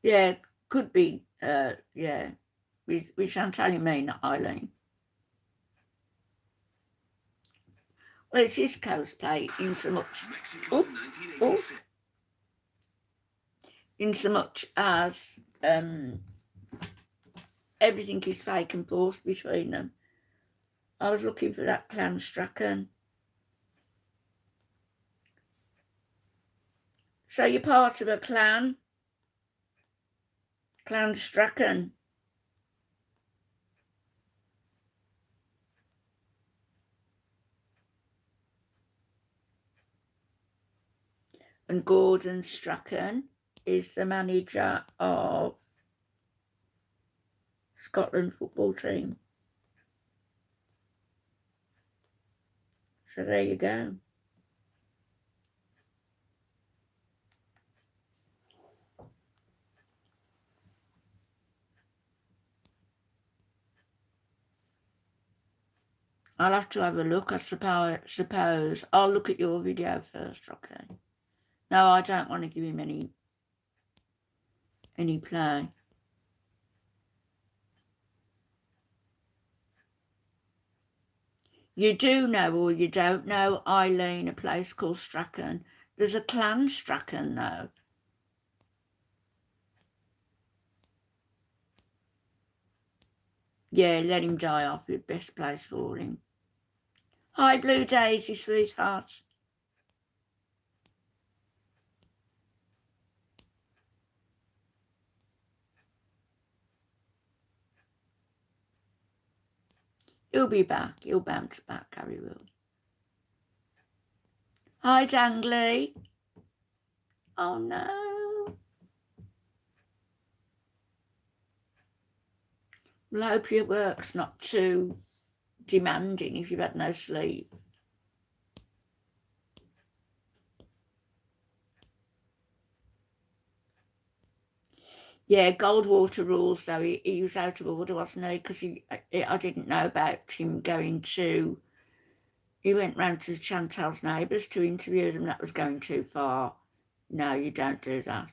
[SPEAKER 1] Yeah, could be. Yeah, we Chantal, you mean, not Eileen. Well, it's his cosplay in so much. In so much as everything is fake and forced between them. I was looking for that clown Strachan. So you're part of a clan? Clown Strachan. And Gordon Strachan is the manager of Scotland football team. So there you go. I'll have to have a look, I suppose. I'll look at your video first, okay? No, I don't want to give him any play. You do know or you don't know, Eileen, a place called Strachan. There's a clan Strachan, though. Yeah, let him die off. The best place for him. Hi, Blue Daisy, sweetheart. He'll be back. He'll bounce back, Harry will. Hi, Dangly. Oh, no. Well, I hope your work's not too demanding if you've had no sleep. Yeah, Goldwater rules, though. He was out of order, wasn't he? Because I didn't know about him going to... He went round to Chantal's neighbours to interview them. That was going too far. No, you don't do that.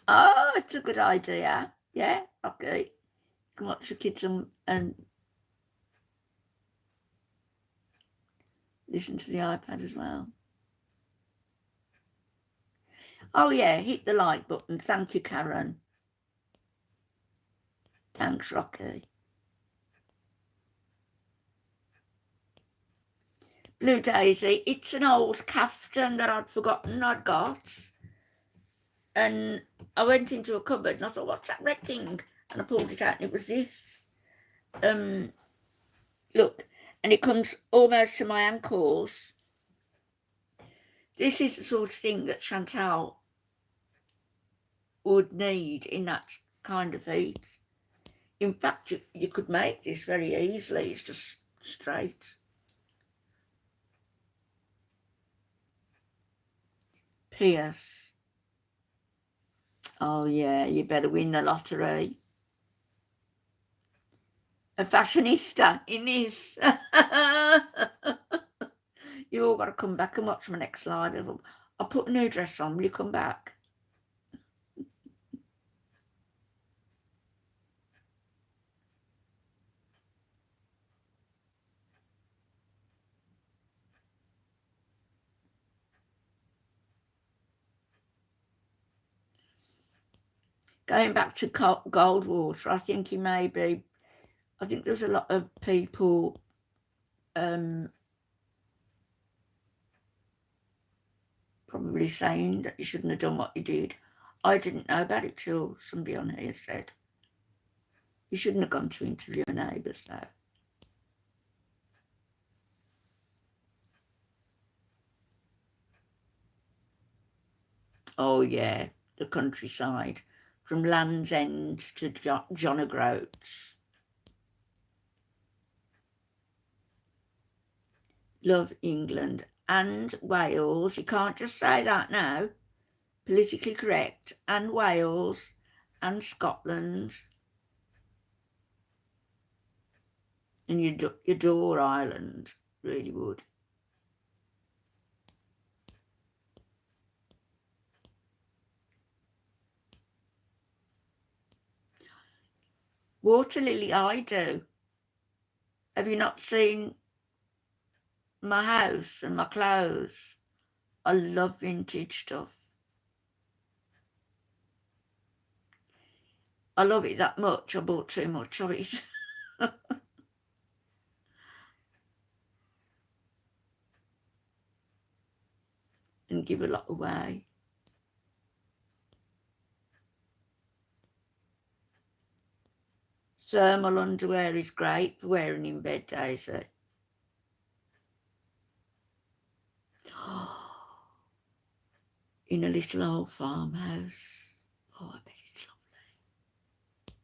[SPEAKER 1] Oh, it's a good idea. Yeah, okay. You can watch the kids and listen to the iPad as well. Oh, yeah, hit the like button. Thank you, Karen. Thanks, Rocky. Blue Daisy, it's an old caftan that I'd forgotten I'd got. And I went into a cupboard and I thought, what's that red thing? And I pulled it out and it was this. Look, and it comes almost to my ankles. This is the sort of thing that Chantal would need in that kind of heat. In fact, you could make this very easily. It's just straight. P.S. Oh, yeah, you better win the lottery. A fashionista in this. You all got to come back and watch my next live. I'll put a new dress on. Will you come back? Going back to Goldwater, I think he may be... I think there's a lot of people probably saying that you shouldn't have done what you did. I didn't know about it till somebody on here said you shouldn't have gone to interview neighbours though. Oh yeah, the countryside. from Land's End to John O'Groats. Love England and Wales. You can't just say that now. Politically correct. And Wales and Scotland. And you adore Ireland. Really would. Water lily, I do. Have you not seen my house and my clothes? I love vintage stuff. I love it that much. I bought too much of it. And give a lot away. Thermal underwear is great for wearing in bed, Daisy. In a little old farmhouse. Oh, I bet it's lovely.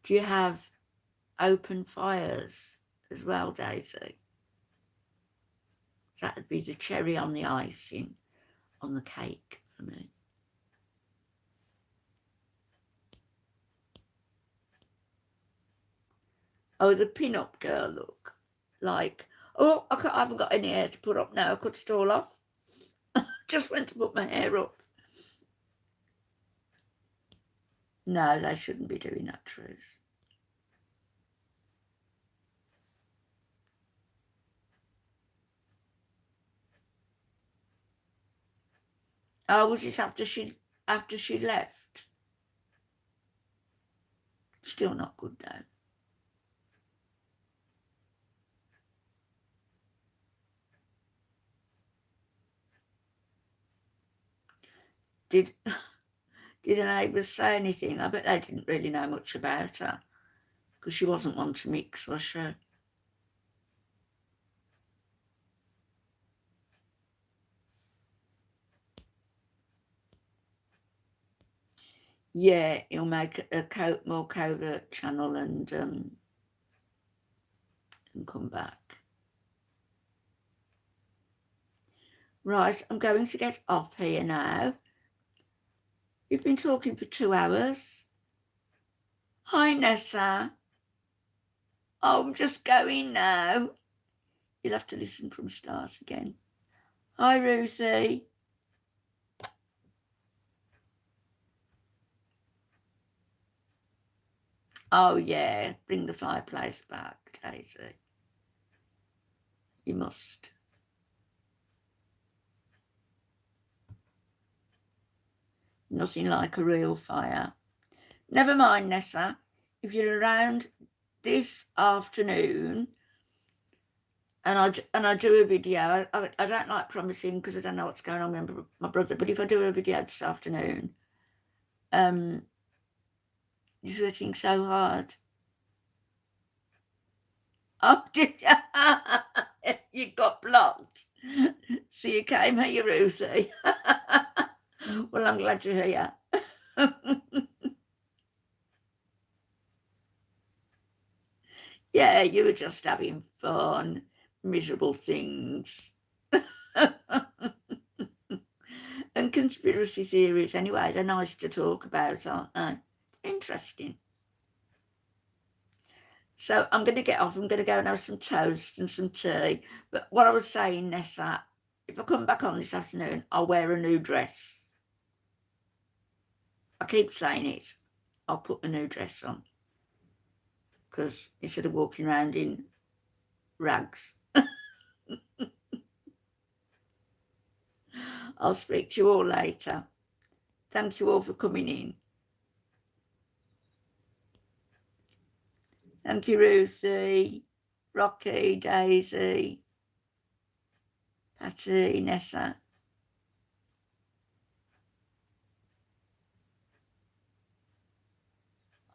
[SPEAKER 1] Do you have open fires as well, Daisy? That would be the cherry on the icing on the cake for me. Oh, the pin-up girl look. Like, oh, I haven't got any hair to put up now. I cut it all off. Just went to put my hair up. No, they shouldn't be doing that, Truth. Oh, was it after she left? Still not good though. Did her neighbours say anything? I bet they didn't really know much about her because she wasn't one to mix, was she? Yeah, he'll make a more covert channel and come back. Right, I'm going to get off here now. You've been talking for 2 hours. Hi, Nessa. Oh, I'm just going now. You'll have to listen from start again. Hi, Ruthie. Oh, yeah, bring the fireplace back, Daisy. You must. Nothing like a real fire. Never mind, Nessa. If you're around this afternoon and I do a video, I don't like promising because I don't know what's going on with my brother, but if I do a video this afternoon, you're sweating so hard. Oh, did you? You got blocked. So you came here, Ruthie. Well, I'm glad you're here. Yeah, you were just having fun, miserable things. And conspiracy theories, anyway, they're nice to talk about, aren't they? Interesting. So I'm going to get off. I'm going to go and have some toast and some tea. But what I was saying, Nessa, if I come back on this afternoon, I'll wear a new dress. I keep saying it. I'll put a new dress on. Because instead of walking around in rags. I'll speak to you all later. Thank you all for coming in. Thank you, Ruthie, Rocky, Daisy, Patty, Nessa.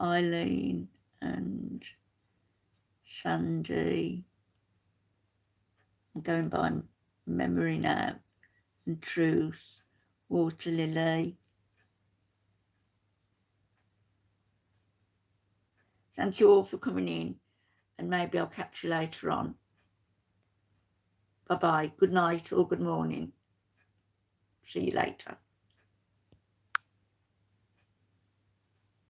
[SPEAKER 1] Eileen and Sandy. I'm going by memory now. and truth, water lily. Thank you all for coming in, and maybe I'll catch you later on. Bye-bye. Good night or good morning. See you later.